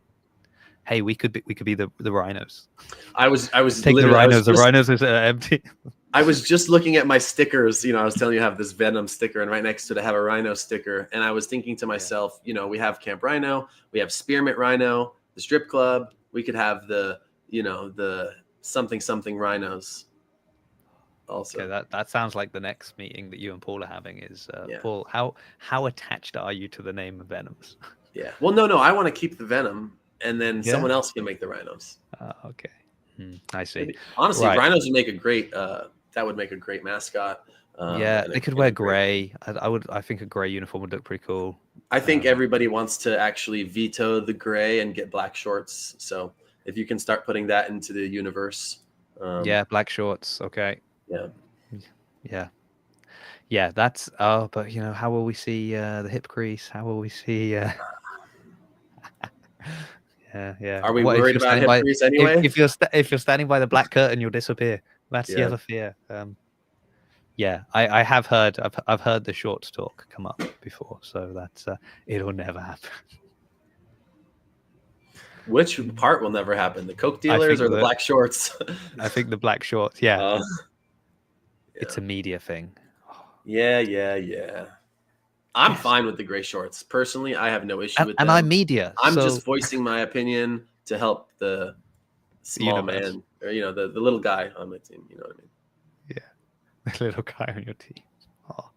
hey, we could be the Rhinos. I was Take the Rhinos. The Rhinos is empty. I was just looking at my stickers. I was telling you I have this Venom sticker, and right next to it I have a Rhino sticker. And I was thinking to myself, we have Camp Rhino, we have Spearmint Rhino, the strip club. We could have the something Rhinos. Also, Okay, that sounds like the next meeting that you and Paul are having is Paul. How attached are you to the name of Venoms? Yeah. Well, no. I want to keep the Venom, and then someone else can make the Rhinos. Okay. I see. Honestly, Rhinos would make a great. That would make a great mascot. They could wear gray. I think a gray uniform would look pretty cool. I think everybody wants to actually veto the gray and get black shorts. So if you can start putting that into the universe. Black shorts. Okay. Yeah. Yeah. That's. Oh, but how will we see the hip crease? How will we see? Yeah. Are we worried about hip crease anyway? If you're standing by the black curtain, you'll disappear. That's the other fear. Yeah, I have heard. I've heard the shorts talk come up before, so that's it'll never happen. Which part will never happen? The coke dealers or the black shorts? I think the black shorts. Yeah. It's a media thing. Yeah. I'm fine with the gray shorts. Personally, I have no issue with them. And I'm media. I'm just voicing my opinion to help the small man, or the little guy on my team. You know what I mean? Yeah, the little guy on your team. Oh,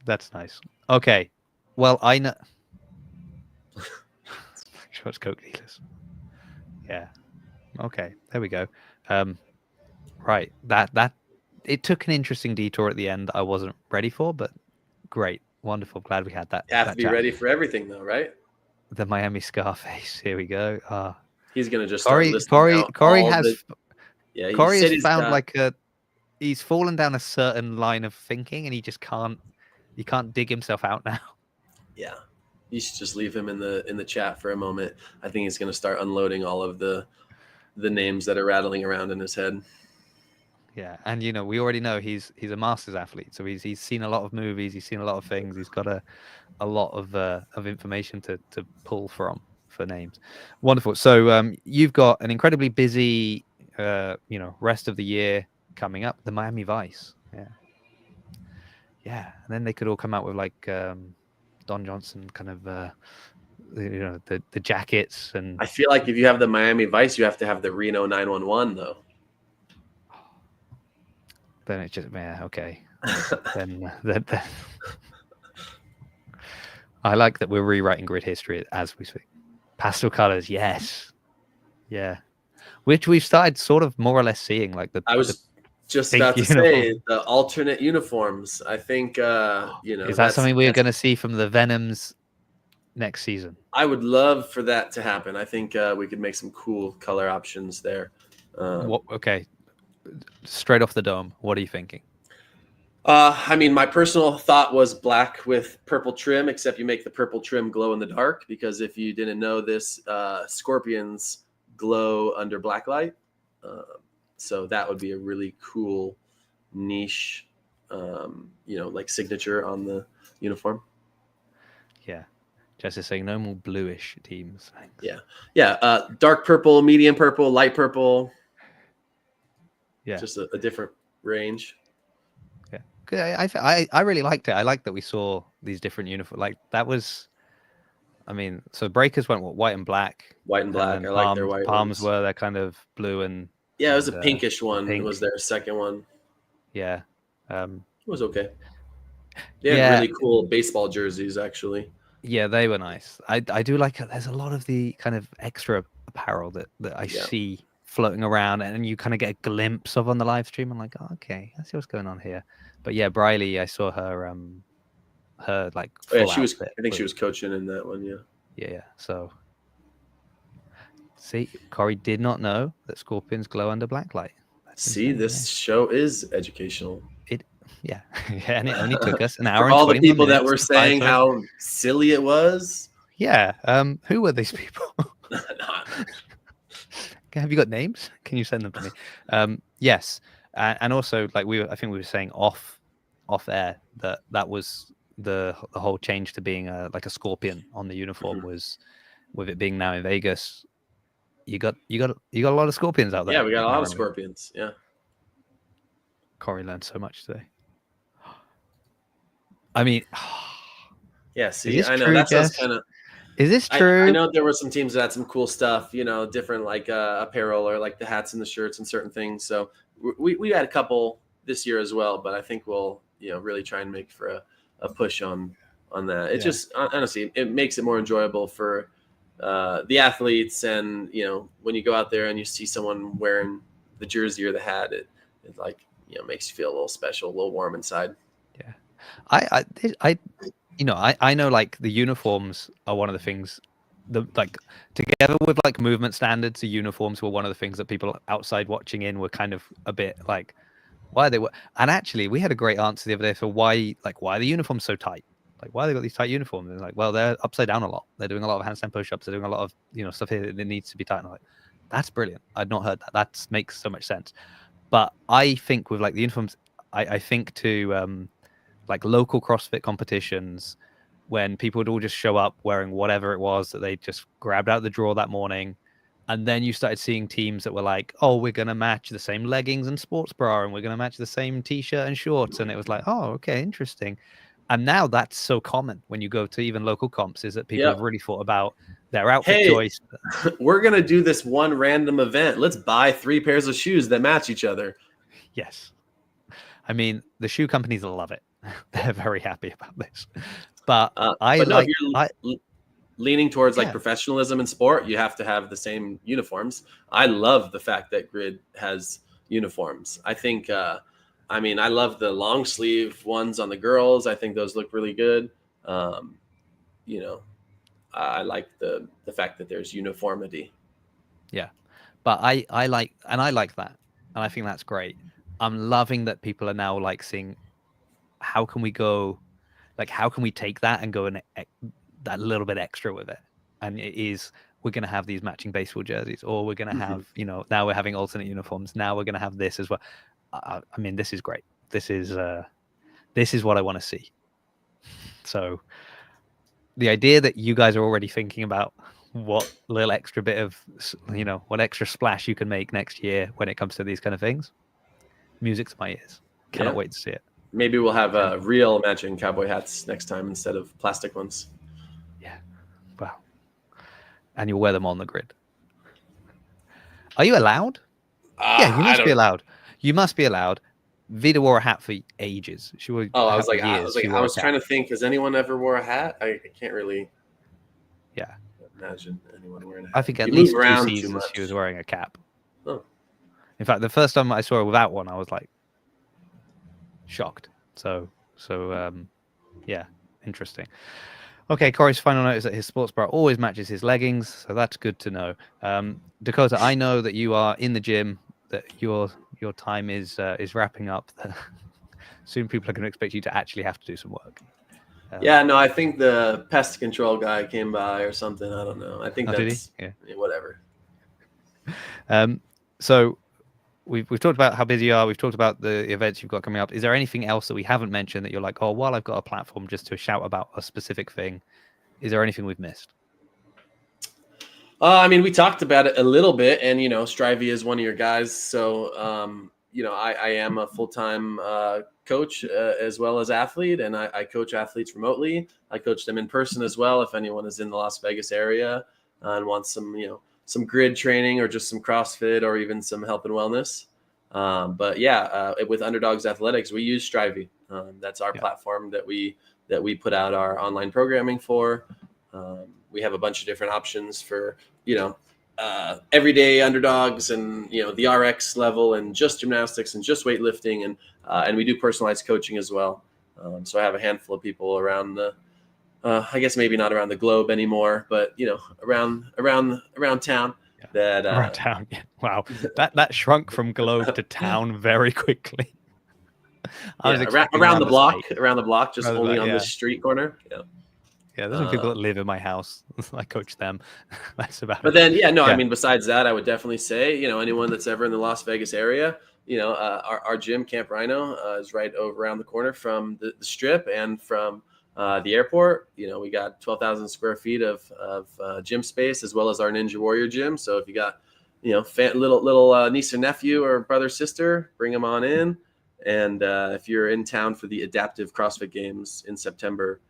that's nice. Okay, well I know. Shorts coke dealers. Yeah. Okay, there we go. Right, that it took an interesting detour at the end. I wasn't ready for, but great. Wonderful. Glad we had that. You have to be ready for everything, though, right? The Miami Scarface. Here we go. He's gonna just Corey has found got... he's fallen down a certain line of thinking, and he can't dig himself out now. Yeah, you should just leave him in the chat for a moment. I think he's gonna start unloading all of the names that are rattling around in his head. Yeah, and we already know he's a masters athlete, so he's seen a lot of movies, he's seen a lot of things, he's got a lot of information to pull from for names. Wonderful. So you've got an incredibly busy rest of the year coming up. The Miami Vice. Yeah, and then they could all come out with like Don Johnson kind of the jackets, and I feel like if you have the Miami Vice, you have to have the Reno 911 though. then it's just okay. then I like that we're rewriting grid history as we speak. Pastel colors, yes, yeah, which we've started sort of more or less seeing, like I was just pink about to uniform. say the alternate uniforms. I think is that something we're going to see from the Venoms next season? I would love for that to happen. I think we could make some cool color options there. Okay, straight off the dome, what are you thinking? I mean, my personal thought was black with purple trim, except you make the purple trim glow in the dark, because if you didn't know this, scorpions glow under black light. So that would be a really cool niche, like signature on the uniform. Yeah. Jess is saying no more bluish teams. Thanks. Yeah. Dark purple, medium purple, light purple. Yeah. Just a different range. Yeah. I really liked it. I liked that we saw these different uniforms. Like that was, I mean, so breakers went white and black. White and black. I like their white palms ones. were their kind of blue and. Yeah, it was a pinkish one. Pink. It was their second one. Yeah. It was okay. They had really cool baseball jerseys, actually. Yeah, they were nice. I do like it. There's a lot of the kind of extra apparel that I see floating around, and you kind of get a glimpse of on the live stream. I'm like, oh, okay, I see what's going on here. But yeah, Briley, I saw her like. She was. I think she was coaching in that one. Yeah. Yeah. So, see, Corey did not know that scorpions glow under black light. See, this show is educational. Yeah, and it only took us an hour. For all the people that were saying how silly it was. Yeah. Who were these people? Have you got names? Can you send them to me? Yes. And also, like I think we were saying off air that was the whole change to being like a scorpion on the uniform was with it being now in Vegas. You got a lot of scorpions out there. Yeah, we got a lot of scorpions. Yeah. Corey learned so much today. I mean, yeah. See, I know that's kind of. Is this true? I know there were some teams that had some cool stuff, different like apparel or like the hats and the shirts and certain things. So we had a couple this year as well, but I think we'll really try and make for a push on that. It just honestly it makes it more enjoyable for the athletes, and when you go out there and you see someone wearing the jersey or the hat, it like makes you feel a little special, a little warm inside. Yeah, I know like the uniforms are one of the things like together with like movement standards, the uniforms were one of the things that people outside watching in were kind of a bit like why they were. And actually we had a great answer the other day for why are the uniforms so tight? Like why they got these tight uniforms? And like, well, they're upside down a lot. They're doing a lot of handstand push-ups. They're doing a lot of stuff here that needs to be tight. And I'm like, that's brilliant. I'd not heard that. That makes so much sense. But I think with like the uniforms, I think to like local CrossFit competitions when people would all just show up wearing whatever it was that they just grabbed out of the drawer that morning. And then you started seeing teams that were like, oh, we're going to match the same leggings and sports bra, and we're going to match the same t-shirt and shorts. And it was like, oh, okay, interesting. And now that's so common when you go to even local comps, is that people have really thought about their outfit choice. We're going to do this one random event. Let's buy 3 pairs of shoes that match each other. Yes. I mean, the shoe companies love it. They're very happy about this. But leaning towards like professionalism in sport, you have to have the same uniforms. I love the fact that Grid has uniforms. I think, I love the long sleeve ones on the girls. I think those look really good. I like the fact that there's uniformity. Yeah, but I like that, and I think that's great. I'm loving that people are now like seeing how can we take that and go in that little bit extra with it. And it is, we're going to have these matching baseball jerseys, or we're going to have, now we're having alternate uniforms. Now we're going to have this as well. I mean, this is great. This is what I want to see. So the idea that you guys are already thinking about what little extra bit of, what extra splash you can make next year when it comes to these kind of things, music to my ears. Cannot wait to see it. Maybe we'll have real matching cowboy hats next time instead of plastic ones. Yeah. Wow. And you'll wear them on the grid. Are you allowed? Yeah, you must be allowed. You must be allowed. Vida wore a hat for ages. She wore. Oh, I was trying to think. Has anyone ever wore a hat? I can't really. Yeah. Imagine anyone wearing a hat. I think at least 2 seasons she was wearing a cap. Oh. In fact, the first time I saw her without one, I was like shocked. So yeah, interesting. Okay, Corey's final note is that his sports bra always matches his leggings, so that's good to know. Dakota, I know that you are in the gym, that your time is wrapping up. Soon people are going to expect you to actually have to do some work. Yeah, no, I think the pest control guy came by or something. I don't know. I think that's whatever. So we've talked about how busy you are. We've talked about the events you've got coming up. Is there anything else that we haven't mentioned that you're like, oh, well, I've got a platform just to shout about a specific thing? Is there anything we've missed? I mean, we talked about it a little bit, and Strivey is one of your guys. So, I am a full-time coach as well as athlete, and I coach athletes remotely. I coach them in person as well. If anyone is in the Las Vegas area and wants some grid training or just some CrossFit or even some health and wellness. But yeah, with Underdogs Athletics, we use Strivey. That's our platform that we put out our online programming for. We have a bunch of different options for, everyday underdogs and, the RX level and just gymnastics and just weightlifting. And we do personalized coaching as well. So I have a handful of people around the, I guess maybe not around the globe anymore, but around town. That around town. Yeah. Wow, that shrunk from globe to town very quickly. I was around the block, just only on this street corner. Yeah, there's some people that live in my house. I coach them. That's about it. But then, I mean, besides that, I would definitely say, anyone that's ever in the Las Vegas area, our gym, Camp Rhino, is right over around the corner from the Strip and from the airport. We got 12,000 square feet of gym space, as well as our Ninja Warrior gym. So if you got, little niece or nephew or brother, sister, bring them on in. And if you're in town for the Adaptive CrossFit Games in September,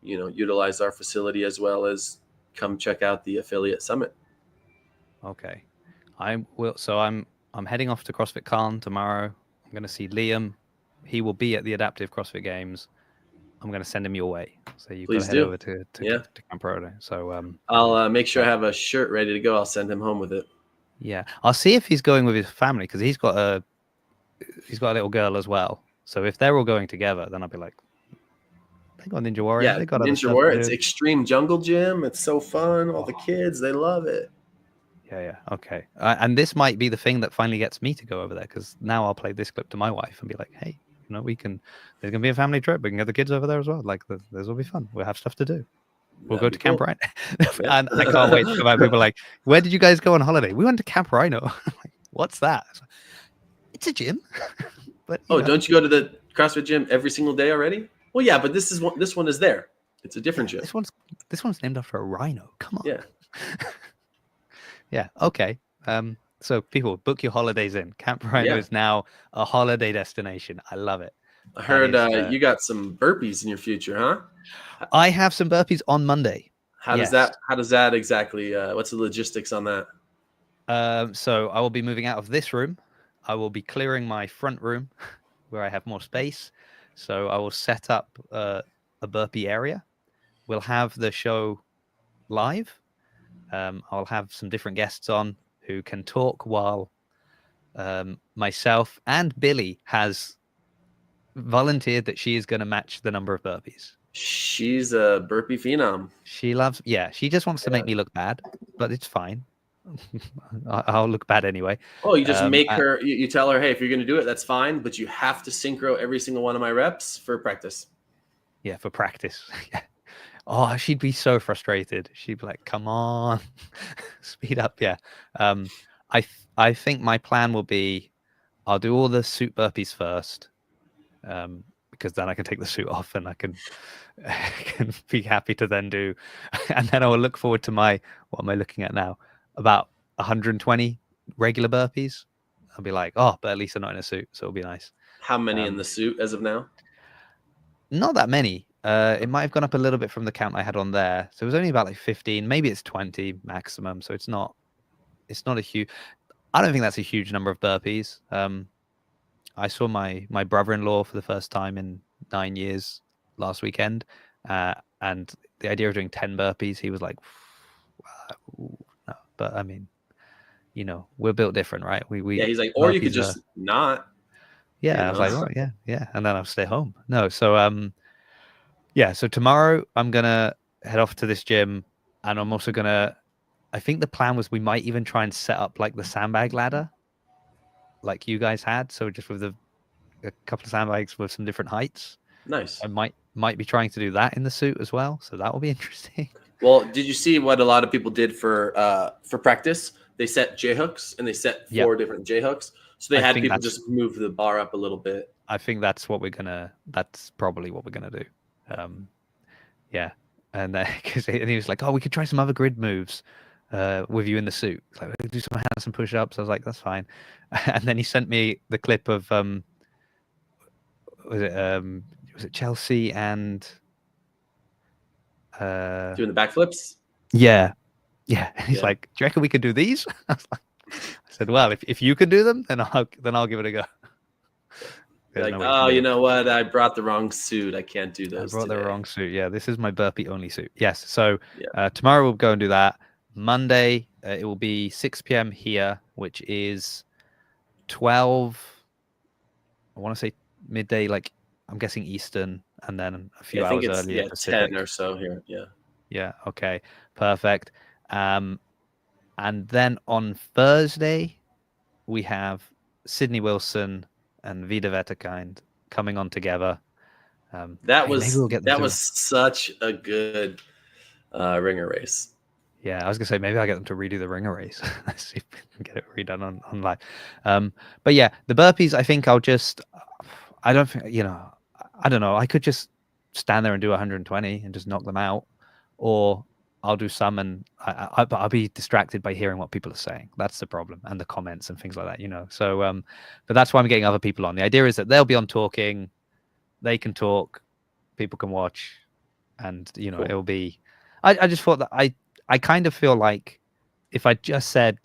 utilize our facility as well as come check out the affiliate summit. Okay. I will. So I'm heading off to CrossFit Con tomorrow. I'm going to see Liam. He will be at the Adaptive CrossFit Games. I'm going to send him your way. So you've got to head over to Camp Rhino. So I'll make sure I have a shirt ready to go. I'll send him home with it. Yeah. I'll see if he's going with his family, because he's got a little girl as well. So if they're all going together, then I'll be like, they got Ninja Warrior. Yeah, they got Ninja Warrior. It's extreme jungle gym. It's so fun. All the kids, they love it. Yeah. Okay. And this might be the thing that finally gets me to go over there, because now I'll play this clip to my wife and be like, hey, there's going to be a family trip. We can get the kids over there as well. Like, this will be fun. We'll have stuff to do. We'll go to Camp Rhino. And I can't wait to about people like, where did you guys go on holiday? We went to Camp Rhino. Like, what's that? It's a gym. But don't you go to the CrossFit gym every single day already? Well, yeah, but this one is there. It's a different gym. This one's named after a rhino. Come on. Yeah. Yeah. Okay. So people, book your holidays in. Camp Rhino is now a holiday destination. I love it. I heard you got some burpees in your future, huh? I have some burpees on Monday. How does that exactly? What's the logistics on that? So I will be moving out of this room. I will be clearing my front room where I have more space. So I will set up a burpee area. We'll have the show live. I'll have some different guests on who can talk while myself and Billy has volunteered that she is going to match the number of burpees. She's a burpee phenom. She just wants to make me look bad, but it's fine. I'll look bad anyway. Oh, you just make her, you tell her, hey, if you're going to do it, that's fine, but you have to synchro every single one of my reps for practice. Yeah, for practice. Yeah. Oh, she'd be so frustrated. She'd be like, come on, speed up. Yeah. I think my plan will be, I'll do all the suit burpees first, because then I can take the suit off and I can can be happy to then do, and then I will look forward to my, what am I looking at now? About 120 regular burpees. I'll be like, oh, but at least I'm not in a suit, so it'll be nice. How many in the suit as of now? Not that many. It might have gone up a little bit from the count I had on there. So it was only about like 15, maybe it's 20 maximum. So it's not a huge, I don't think that's a huge number of burpees. I saw my brother-in-law for the first time in 9 years last weekend. And the idea of doing 10 burpees, he was like, no. But I mean, you know, we're built different, right? Yeah, he's like, or you could just not. Yeah, I was like, oh, yeah. And then I'll stay home. No, so yeah, so tomorrow I'm gonna head off to this gym, and I'm also gonna, I think the plan was we might even try and set up like the sandbag ladder like you guys had. So just with a couple of sandbags with some different heights. Nice. I might be trying to do that in the suit as well. So that will be interesting. Well, did you see what a lot of people did for practice? They set J hooks and they set 4 different J hooks. So they had people just move the bar up a little bit. I think that's probably what we're gonna do. Yeah. And because he was like, oh, we could try some other grid moves with you in the suit. Like, do some hands and push-ups. I was like, that's fine. And then he sent me the clip of was it Chelsea and doing the backflips? Yeah. He's like, do you reckon we could do these? I said, well, if you could do them, then I'll give it a go. Like, oh, you know what? I brought the wrong suit. I can't do those. I brought the wrong suit. Yeah, this is my burpee only suit. Yes. So tomorrow we'll go and do that. Monday it will be 6 p.m. here, which is 12. I want to say midday, like I'm guessing Eastern, and then a few hours earlier. Yeah, 10 or so here. Yeah. Yeah. Okay. Perfect. And then on Thursday we have Sydney Wilson and Vida Vetterkind coming on together. That was such a good ringer race. Yeah, I was gonna say maybe I'll get them to redo the ringer race. Let's see if we can get it redone on live. But yeah, the burpees, I think I don't think, I don't know. I could just stand there and do 120 and just knock them out, or I'll do some and I'll be distracted by hearing what people are saying. That's the problem, and the comments and things like that, So, but that's why I'm getting other people on. The idea is that they'll be on talking, they can talk, people can watch, and cool. It'll be. I just thought that I kind of feel like if I just said,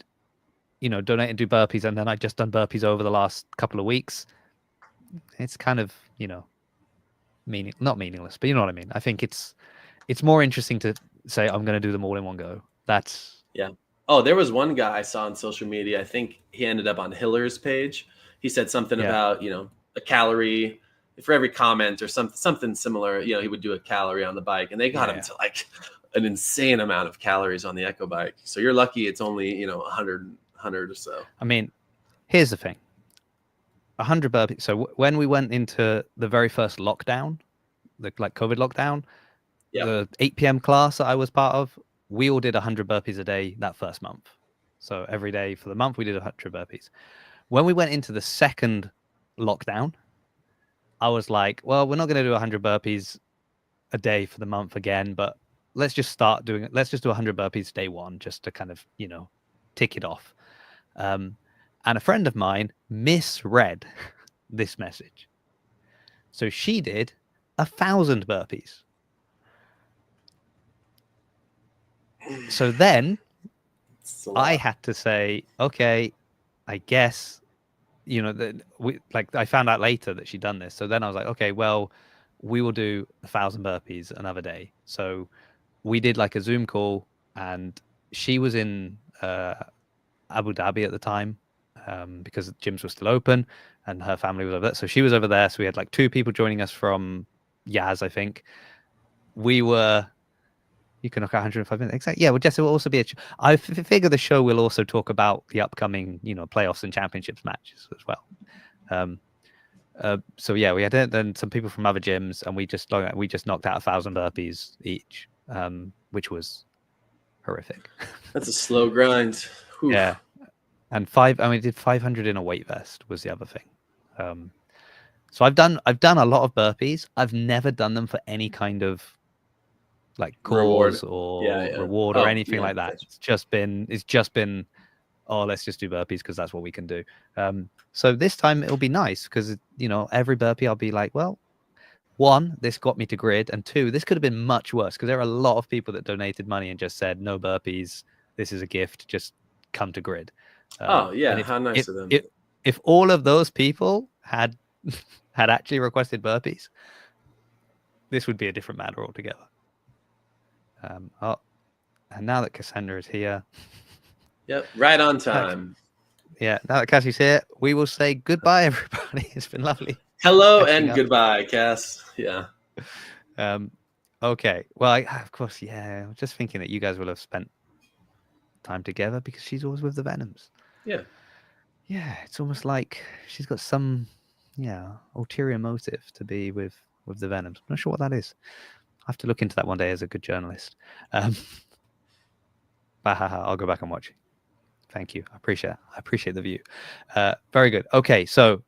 donate and do burpees, and then I just done burpees over the last couple of weeks, it's kind of not meaningless, but you know what I mean. I think it's more interesting to say I'm going to do them all in one go. That's Oh, there was one guy I saw on social media. I think he ended up on Hiller's page. He said something about a calorie for every comment or something similar. He would do a calorie on the bike, and they got him to like an insane amount of calories on the Echo bike. So you're lucky it's only 100 or so. I mean, here's the thing: 100 burpees. So when we went into the very first lockdown, the COVID lockdown. The 8 p.m. class that I was part of, we all did 100 burpees a day that first month. So every day for the month, we did 100 burpees. When we went into the second lockdown, I was like, well, we're not going to do 100 burpees a day for the month again, but let's just start doing it. Let's just do 100 burpees day one, just to kind of, tick it off. And a friend of mine misread this message. So she did 1,000 burpees. So then I had to say, okay, I guess, I found out later that she'd done this. So then I was like, okay, well, we will do 1,000 burpees another day. So we did like a Zoom call, and she was in Abu Dhabi at the time because gyms were still open and her family was over there. So she was over there. So we had like 2 people joining us from Yaz, I think. You can knock out 105 minutes. Exactly. Yeah, well, Jess, it will also be I figure the show will also talk about the upcoming, playoffs and championships matches as well. So yeah, we had then some people from other gyms, and we just knocked out 1,000 burpees each, which was horrific. That's a slow grind. Whew. Yeah. And I did 500 in a weight vest was the other thing. So I've done a lot of burpees. I've never done them for any kind of like Reward. cause or Yeah. reward or Oh, anything yeah. like that. Gotcha. It's just been, oh, let's just do burpees because that's what we can do. So this time it'll be nice because, you know, every burpee I'll be like, well, one, this got me to grid, and two, this could have been much worse because there are a lot of people that donated money and just said, no burpees, this is a gift, just come to grid. Oh, yeah. And How nice of them. if all of those people had had actually requested burpees, this would be a different matter altogether. And now that Cassandra is here, Yep. Right on time. now that Cassie's here, we will say goodbye, everybody. It's been lovely. Hello catching and up. goodbye, Cass. Yeah. Okay. Well, of course, yeah. I'm just thinking that you guys will have spent time together because she's always with the Venoms. Yeah. Yeah, it's almost like she's got some, ulterior motive to be with the Venoms. I'm not sure what that is. I have to look into that one day as a good journalist. I'll go back and watch it. Thank you. I appreciate the view. Very good. Okay, so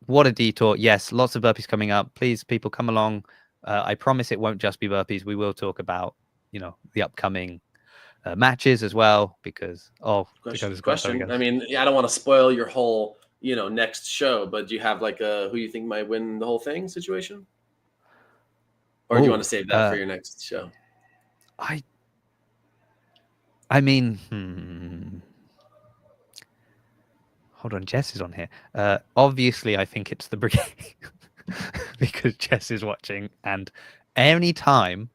what a detour. Yes, lots of burpees coming up. Please, people, come along. I promise it won't just be burpees. We will talk about, the upcoming matches as well because question. I mean, I don't want to spoil your whole, next show, but do you have like a who you think might win the whole thing situation? Or do you want to save that for your next show? I mean, hold on, Jess is on here. Obviously, I think it's the Brigade because Jess is watching, and any time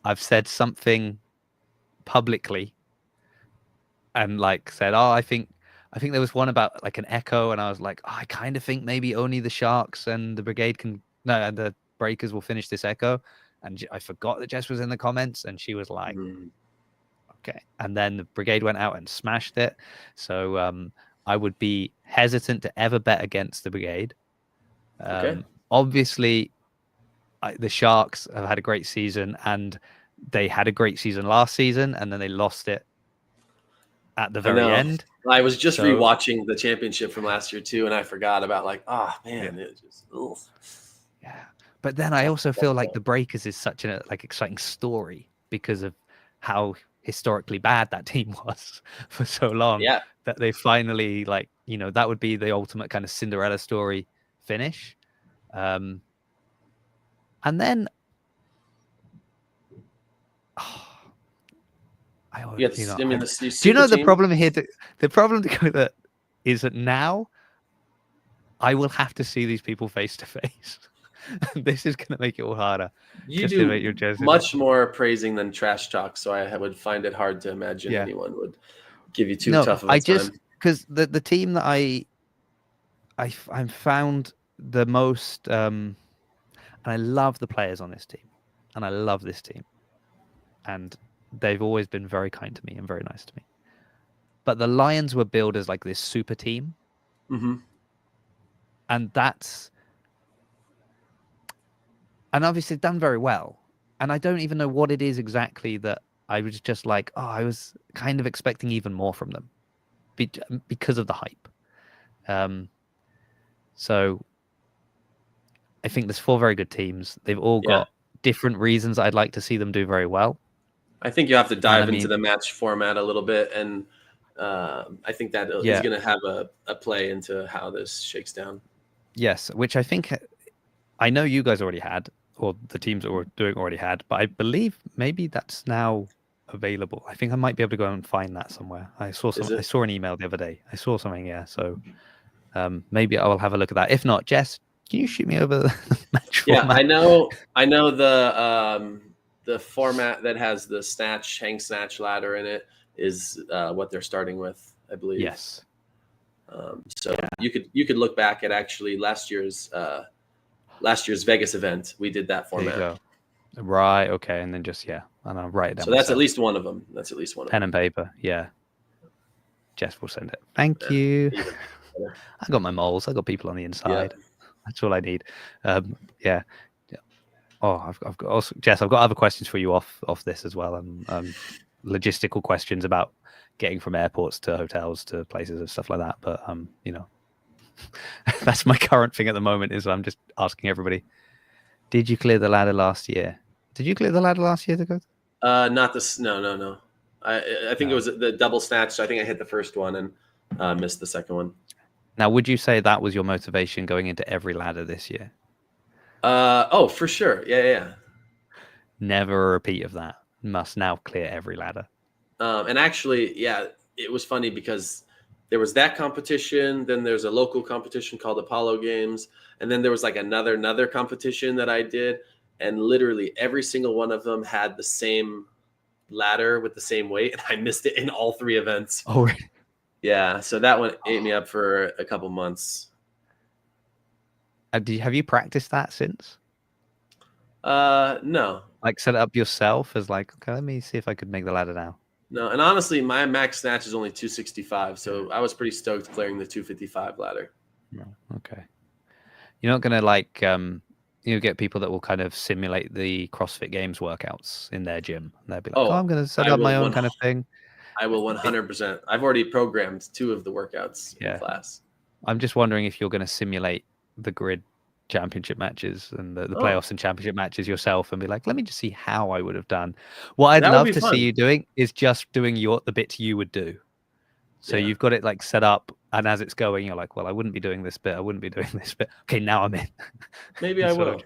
I've said something publicly and like said, oh, I think there was one about like an echo, and I was like, oh, I kind of think maybe only the Sharks and the Brigade and the Breakers will finish this echo, and I forgot that Jess was in the comments, and she was like, okay, and then the Brigade went out and smashed it. So I would be hesitant to ever bet against the Brigade. Okay. Obviously, the Sharks have had a great season, and they had a great season last season, and then they lost it at the very end. I was just rewatching the championship from last year too, and I forgot about it just. Ugh. Yeah, but then I also feel like the Breakers is such an exciting story because of how historically bad that team was for so long. Yeah, that they finally that would be the ultimate kind of Cinderella story finish. And then do you know the problem here? The problem that is that now I will have to see these people face to face. This is going to make it all harder. You do much more praising than trash talk, so I would find it hard to imagine anyone would give you too tough of a time. Because the team that I found the most, and I love the players on this team, and I love this team, and they've always been very kind to me and very nice to me. But the Lions were billed as like this super team, and obviously done very well. And I don't even know what it is exactly that I was just like, I was kind of expecting even more from them because of the hype. So I think there's 4 very good teams. They've all got different reasons I'd like to see them do very well. I think you have to dive into the match format a little bit, and I think that is going to have a play into how this shakes down. Yes, which I think I know you guys already had, or the teams that were doing already had, but I believe maybe that's now available. I think I might be able to go and find that somewhere. I saw an email the other day. I saw something, so maybe I will have a look at that. If not, Jess, can you shoot me over the match format? I know the format that has the hang snatch ladder in it is what they're starting with, I believe. Yes. You could look back at actually last year's Vegas event. We did that format. There you go. Right. Okay. And then and I'll write it down. So that's at least one of them. Pen and paper. Yeah. Jess will send it. Thank you. I got my moles. I got people on the inside. Yeah. That's all I need. Yeah. Oh, I've got also, Jess, I've got other questions for you off this as well. I'm logistical questions about getting from airports to hotels to places and stuff like that. But you know, that's my current thing at the moment. Is I'm just asking everybody, did you clear the ladder last year? Did you clear the ladder last year, Dakota? Not this. No. I think it was the double snatch. So I think I hit the first one and missed the second one. Now, would you say that was your motivation going into every ladder this year? Oh, for sure. Yeah. Never a repeat of that. Must now clear every ladder. And actually, yeah, it was funny because there was that competition. Then there's a local competition called Apollo Games, and then there was like another competition that I did, and literally every single one of them had the same ladder with the same weight, and I missed it in all three events. Oh, really? Yeah, so that one ate me up for a couple months. Have you practiced that since? No. Like set it up yourself as like, okay, let me see if I could make the ladder now. No, and honestly, my max snatch is only 265, so I was pretty stoked clearing the 255 ladder. No, okay. You're not gonna like get people that will kind of simulate the CrossFit Games workouts in their gym, and they'll be like, "Oh, I'm gonna set up my own kind of thing." I will 100%. I've already programmed 2 of the workouts in class. I'm just wondering if you're going to simulate the grid championship matches and the playoffs and championship matches yourself and be like, let me just see how I would have done. What I'd love to see you doing is just doing the bits you would do. So you've got it like set up, and as it's going, you're like, well, I wouldn't be doing this bit. I wouldn't be doing this bit. Okay, now I'm in. Maybe I will.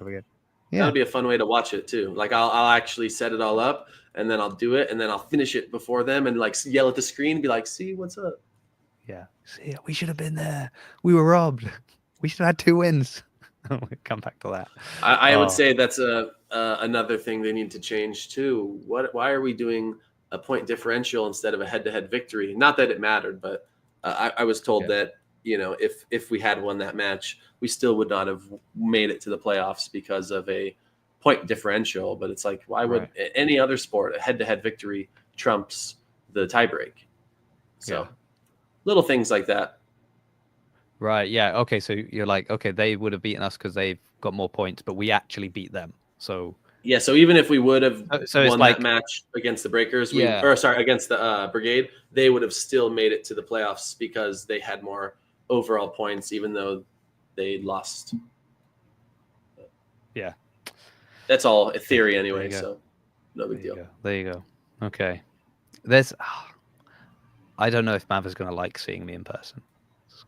Yeah. That'll be a fun way to watch it too. Like I'll actually set it all up, and then I'll do it, and then I'll finish it before them, and like yell at the screen and be like, "See, what's up?" Yeah. See, we should have been there. We were robbed. We should have had 2 wins. We'll come back to that. I would say that's another thing they need to change too. Why are we doing a point differential instead of a head-to-head victory? Not that it mattered, but I was told that if we had won that match, we still would not have made it to the playoffs because of a point differential. But it's like, why would any other sport a head-to-head victory trumps the tiebreak? So little things like that. Right. Yeah. Okay. So you're like, okay, they would have beaten us because they've got more points, but we actually beat them. So yeah. So even if we would have won that match against the Breakers, against the Brigade, they would have still made it to the playoffs because they had more overall points, even though they lost. Yeah. That's all a theory anyway. So no big deal. There you go. Okay. I don't know if Mav is going to like seeing me in person.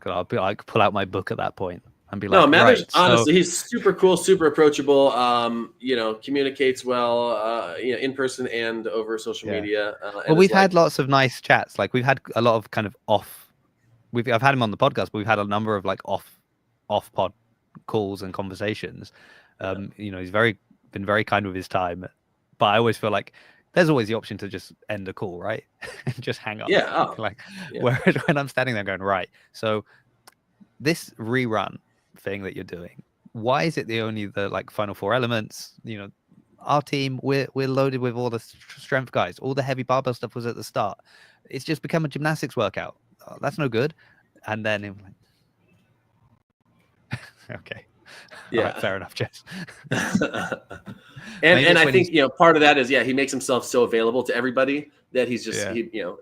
I'll be like, pull out my book at that point and be like, no, Mav is honestly, he's super cool, super approachable. Communicates well, in person and over social media. Well, we've had lots of nice chats. Like we've had a lot of kind of I've had him on the podcast, but we've had a number of like off pod calls and conversations. He's been very kind with his time, but I always feel like there's always the option to just end the call, right? And just hang up. Yeah. Whereas when I'm standing there going, right, so this rerun thing that you're doing, why is it only the like final 4 elements? Our team, we're loaded with all the strength guys. All the heavy barbell stuff was at the start. It's just become a gymnastics workout. Oh, that's no good. And then I'm like, okay. Yeah, right, fair enough, Jess. and I think part of that is he makes himself so available to everybody that he's just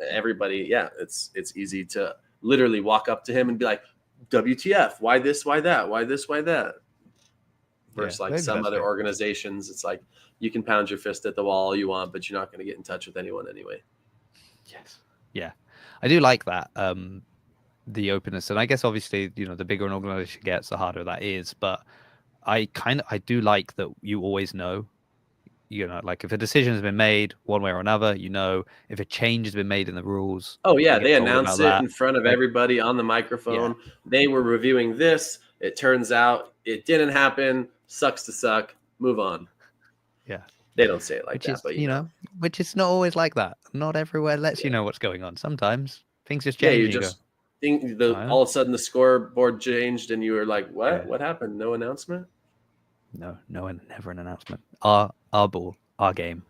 everybody. Yeah, it's easy to literally walk up to him and be like, "WTF? Why this? Why that? Why this? Why that?" Versus like some other organizations, it's like you can pound your fist at the wall all you want, but you're not going to get in touch with anyone anyway. Yes. Yeah, I do like that. The openness, and I guess obviously the bigger an organization gets, the harder that is, but I do like that you always know, like if a decision has been made one way or another, if a change has been made in the rules. Oh yeah, they announce it in front of everybody on the microphone. Yeah. They were reviewing this. It turns out it didn't happen. Sucks to suck. Move on. Yeah. They don't say it like that, but which is not always like that. Not everywhere lets you know what's going on. Sometimes things just change. All of a sudden the scoreboard changed and you were like, what? Yeah. What happened? No announcement? No, never an announcement. Our ball, our game.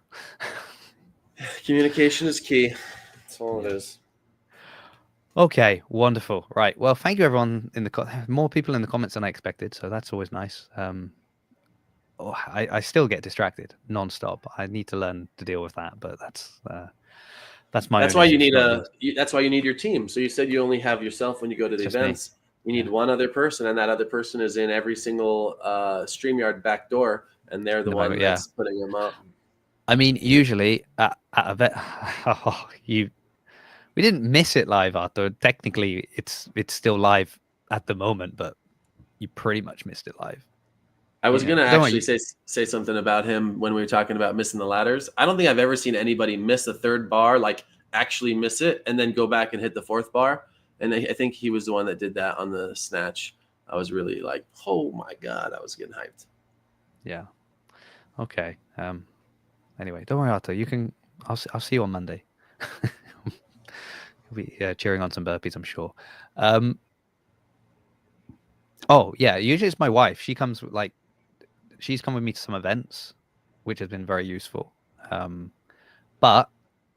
Communication is key. That's all it is. Okay, wonderful. Right. Well, thank you everyone more people in the comments than I expected, so that's always nice. I still get distracted nonstop. I need to learn to deal with that, but that's That's my That's only why you issue. need that's why you need your team. So you said you only have yourself when you go to the Just me. events. You need one other person, and that other person is in every single StreamYard back door, and they're the one that's putting them up. I mean, usually at a vet, we didn't miss it live, Arthur. Technically, it's still live at the moment, but you pretty much missed it live. I was gonna actually say something about him when we were talking about missing the ladders. I don't think I've ever seen anybody miss the third bar, like actually miss it, and then go back and hit the fourth bar. And I think he was the one that did that on the snatch. I was really like, oh my God, I was getting hyped. Yeah. Okay. Anyway, don't worry, Arthur. You can. I'll see you on Monday. You'll be cheering on some burpees, I'm sure. Oh yeah. Usually it's my wife. She comes she's come with me to some events, which has been very useful. But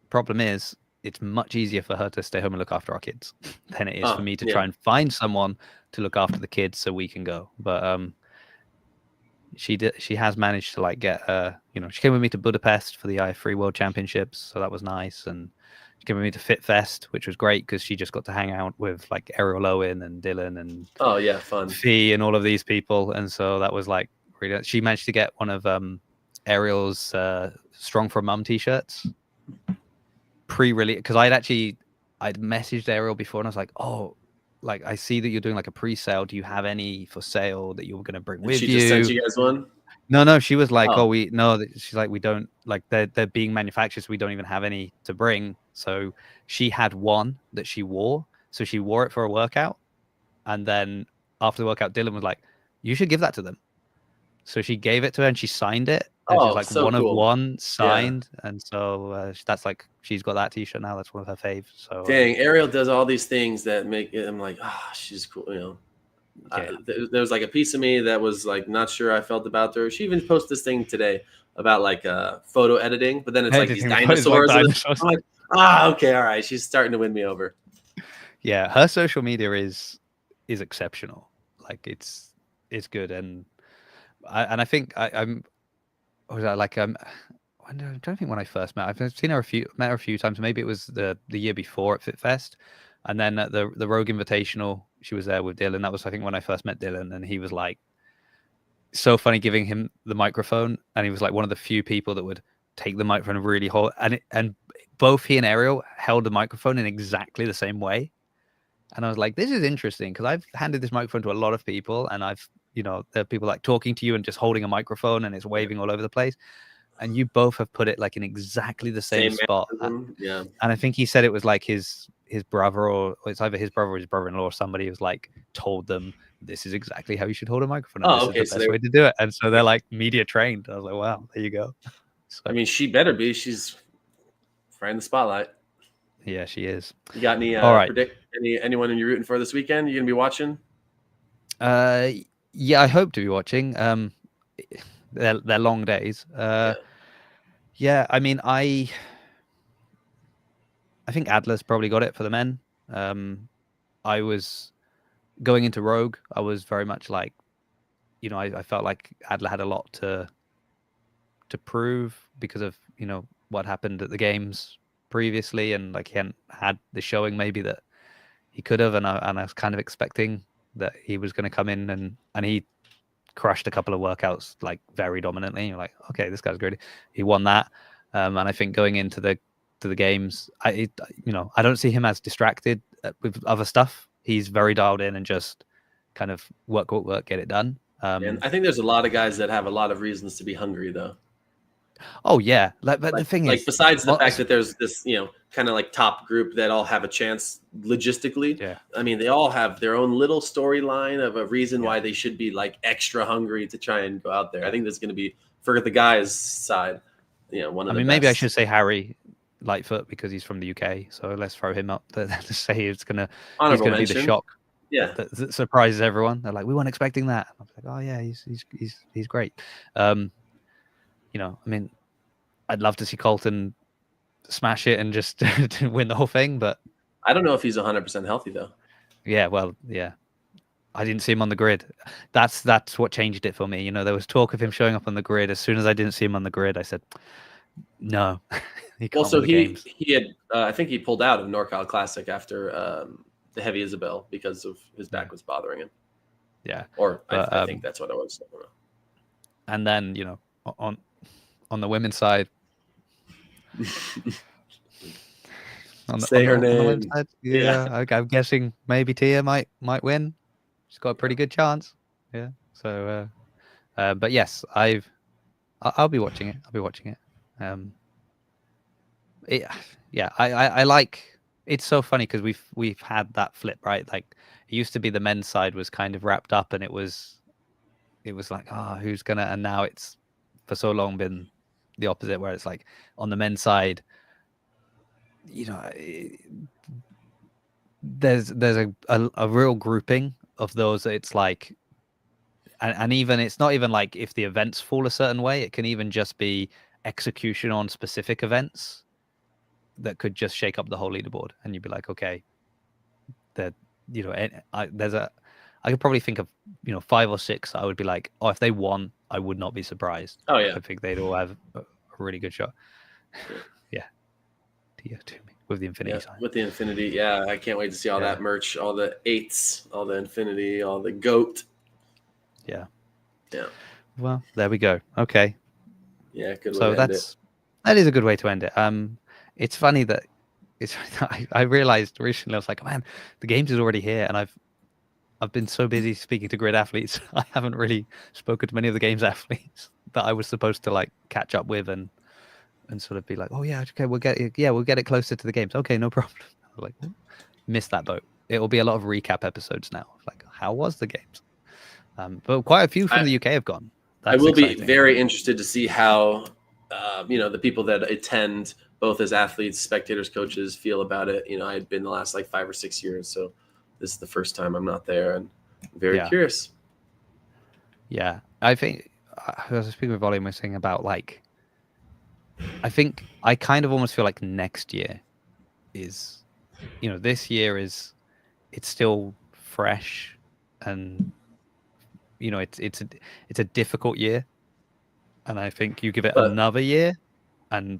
problem is, it's much easier for her to stay home and look after our kids than it is for me to try and find someone to look after the kids so we can go. But she has managed to get she came with me to Budapest for the i3 World Championships, so that was nice. And she came with me to Fit Fest, which was great because she just got to hang out with Ariel Owen and Dylan and fun Fee and all of these people. And so that was really, she managed to get one of Ariel's Strong for a Mum t-shirts pre-release, because I'd messaged Ariel before and I was like, oh, I see that you're doing a pre-sale. Do you have any for sale that you were going to bring with you? She just sent you guys one? No, she was like, she's like, we don't, they're being manufactured, so we don't even have any to bring. So she had one that she wore. So she wore it for a workout. And then after the workout, Dylan was like, you should give that to them. So she gave it to her and she signed it. And she's so one cool. of one signed. Yeah. And so that's she's got that t-shirt now. That's one of her faves. So dang, Ariel does all these things that make it, I'm like, she's cool. There was a piece of me that was not sure I felt about her. She even posted this thing today about photo editing, but then it's these dinosaurs. I'm like, okay, all right. She's starting to win me over. Yeah, her social media is exceptional. It's good. And I think I'm trying to think when I first met. I've seen her met her a few times. Maybe it was the year before at Fit Fest, and then at the Rogue Invitational, she was there with Dylan. That was, I think, when I first met Dylan, and he was so funny giving him the microphone, and he was one of the few people that would take the microphone and really hold. And both he and Ariel held the microphone in exactly the same way, and I was like, this is interesting because I've handed this microphone to a lot of people, and I've there are people talking to you and just holding a microphone and it's waving all over the place. And you both have put it in exactly the same spot. Yeah. And I think he said it was his brother, or it's either his brother or his brother-in-law or somebody who's told them this is exactly how you should hold a microphone. And this is the best way to do it. And so they're media trained. I was like, wow, there you go. So, I mean, she better be. She's right in the spotlight. Yeah, she is. You got any anyone you're rooting for this weekend? You gonna be watching? Yeah, I hope to be watching. They're long days. Yeah, I mean, I think Adler's probably got it for the men. I was going into Rogue. I was very much I felt like Adler had a lot to prove because of what happened at the games previously, and he hadn't had the showing maybe that he could have, and I was kind of expecting that he was going to come in and he crushed a couple of workouts very dominantly. You're like, okay, this guy's great. He won that, and I think going into the games, I don't see him as distracted with other stuff. He's very dialed in and just kind of work, get it done. And I think there's a lot of guys that have a lot of reasons to be hungry, though. Oh yeah, but the thing is, besides the fact that there's this kind of top group that all have a chance logistically. Yeah, I mean, they all have their own little storyline of a reason why they should be extra hungry to try and go out there. I think there's going to be, for the guys' side, one of the best. Maybe I should say Harry Lightfoot because he's from the UK, so let's throw him up to say he's going to be the shock. Yeah, that surprises everyone. They're like, we weren't expecting that. I'm like, oh yeah, he's great. I mean, I'd love to see Colton smash it and just win the whole thing, but I don't know if he's 100% healthy though. Yeah, well, yeah. I didn't see him on the grid. That's what changed it for me. There was talk of him showing up on the grid. As soon as I didn't see him on the grid, I said, No, he Well, can't so win the games. he had I think he pulled out of NorCal Classic after the Heavy Isabel because of his Yeah, back was bothering him, yeah. or But I think that's what it was. I don't know. and then on the women's side, Say her on the women's name. side, Yeah. yeah, I'm guessing maybe Tia might win. She's got a pretty good chance. Yeah. So, but yes, I'll be watching it. I'll be watching it. It, yeah, I like. It's so funny because we've had that flip, right? Like it used to be the men's side was kind of wrapped up, and it was like, who's gonna? And now it's for so long been the opposite, where it's like on the men's side, there's a real grouping of those that it's like, and even it's not even like if the events fall a certain way, it can even just be execution on specific events that could just shake up the whole leaderboard, and you'd be like, okay, that I could probably think of 5 or 6. I would be like, oh, if they won, I would not be surprised. Oh yeah. I think they'd all have a really good shot. Yeah, to me with the infinity sign. With the infinity. Yeah, I can't wait to see all that merch, all the 8s, all the infinity, all the goat. Yeah. Yeah. Well, there we go. Okay. Yeah, good way So to end it. that is a good way to end it. It's funny that I realized recently, I was like, man, the games is already here, and I've been so busy speaking to grid athletes, I haven't really spoken to many of the games athletes that I was supposed to like catch up with and sort of be like, oh yeah, okay, we'll get it closer to the games. Okay, no problem. I was like, missed that boat. It will be a lot of recap episodes now. Like, how was the games? But quite a few from the UK have gone. I will exciting. be very interested to see how the people that attend, both as athletes, spectators, coaches, feel about it. I had been the last like 5 or 6 years, so this is the first time I'm not there, and I'm very curious. Yeah, I think I was speaking with Volume, was saying about like, I think I kind of almost feel like next year is, this year it's still fresh, and it's a difficult year, and I think you give it another year, and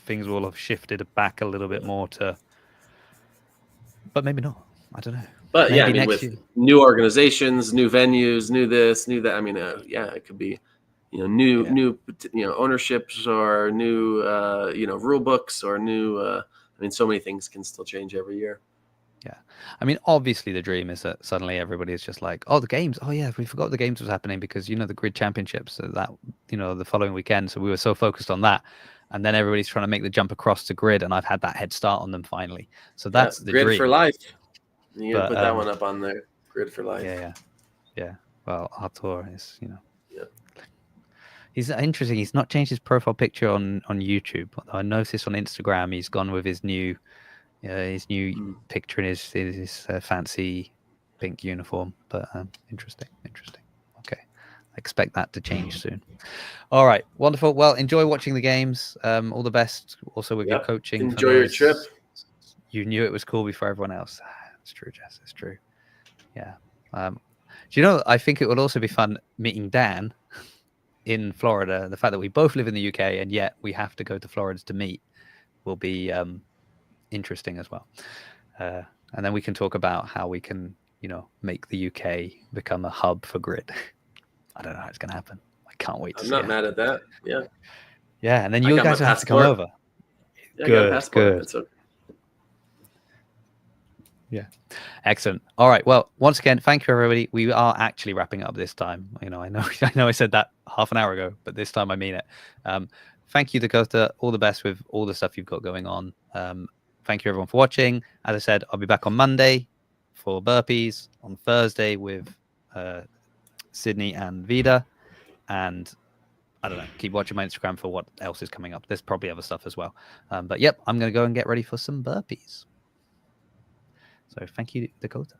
things will have shifted back a little bit more to, but maybe not. I don't know. But maybe yeah, I mean, with new organizations, new venues, new this, new that. I mean, it could be, new ownerships, or new rule books, or new. I mean, so many things can still change every year. Yeah, I mean, obviously the dream is that suddenly everybody is just like, oh, the games. Oh yeah, we forgot the games was happening because the grid championships that the following weekend. So we were so focused on that, and then everybody's trying to make the jump across to grid, and I've had that head start on them finally. So that's the grid dream. for life. You gotta put that one up on there. Grid for life. Yeah. Well, Artur is he's interesting. He's not changed his profile picture on YouTube. I noticed on Instagram he's gone with his new picture in his fancy pink uniform. But interesting. Okay, I expect that to change soon. All right, wonderful. Well, enjoy watching the games. All the best also with your coaching. Enjoy your trip. You knew it was cool before everyone else. It's true, Jess. It's true. Yeah. Do you know, I think it would also be fun meeting Dan in Florida. The fact that we both live in the UK and yet we have to go to Florida to meet will be interesting as well. And then we can talk about how we can, make the UK become a hub for grid. I don't know how it's going to happen. I can't wait to see it. I'm not mad at that. Yeah. Yeah, and then you guys have to come over. Yeah, good. I got a passport. That's okay. Yeah. Excellent. All right. Well, once again, thank you, everybody. We are actually wrapping up this time. I know I said that half an hour ago, but this time I mean it. Thank you, Dakota. All the best with all the stuff you've got going on. Thank you, everyone, for watching. As I said, I'll be back on Monday for burpees, on Thursday with Sydney and Vida. And I don't know, keep watching my Instagram for what else is coming up. There's probably other stuff as well. But yep, I'm going to go and get ready for some burpees. So thank you, Dakota.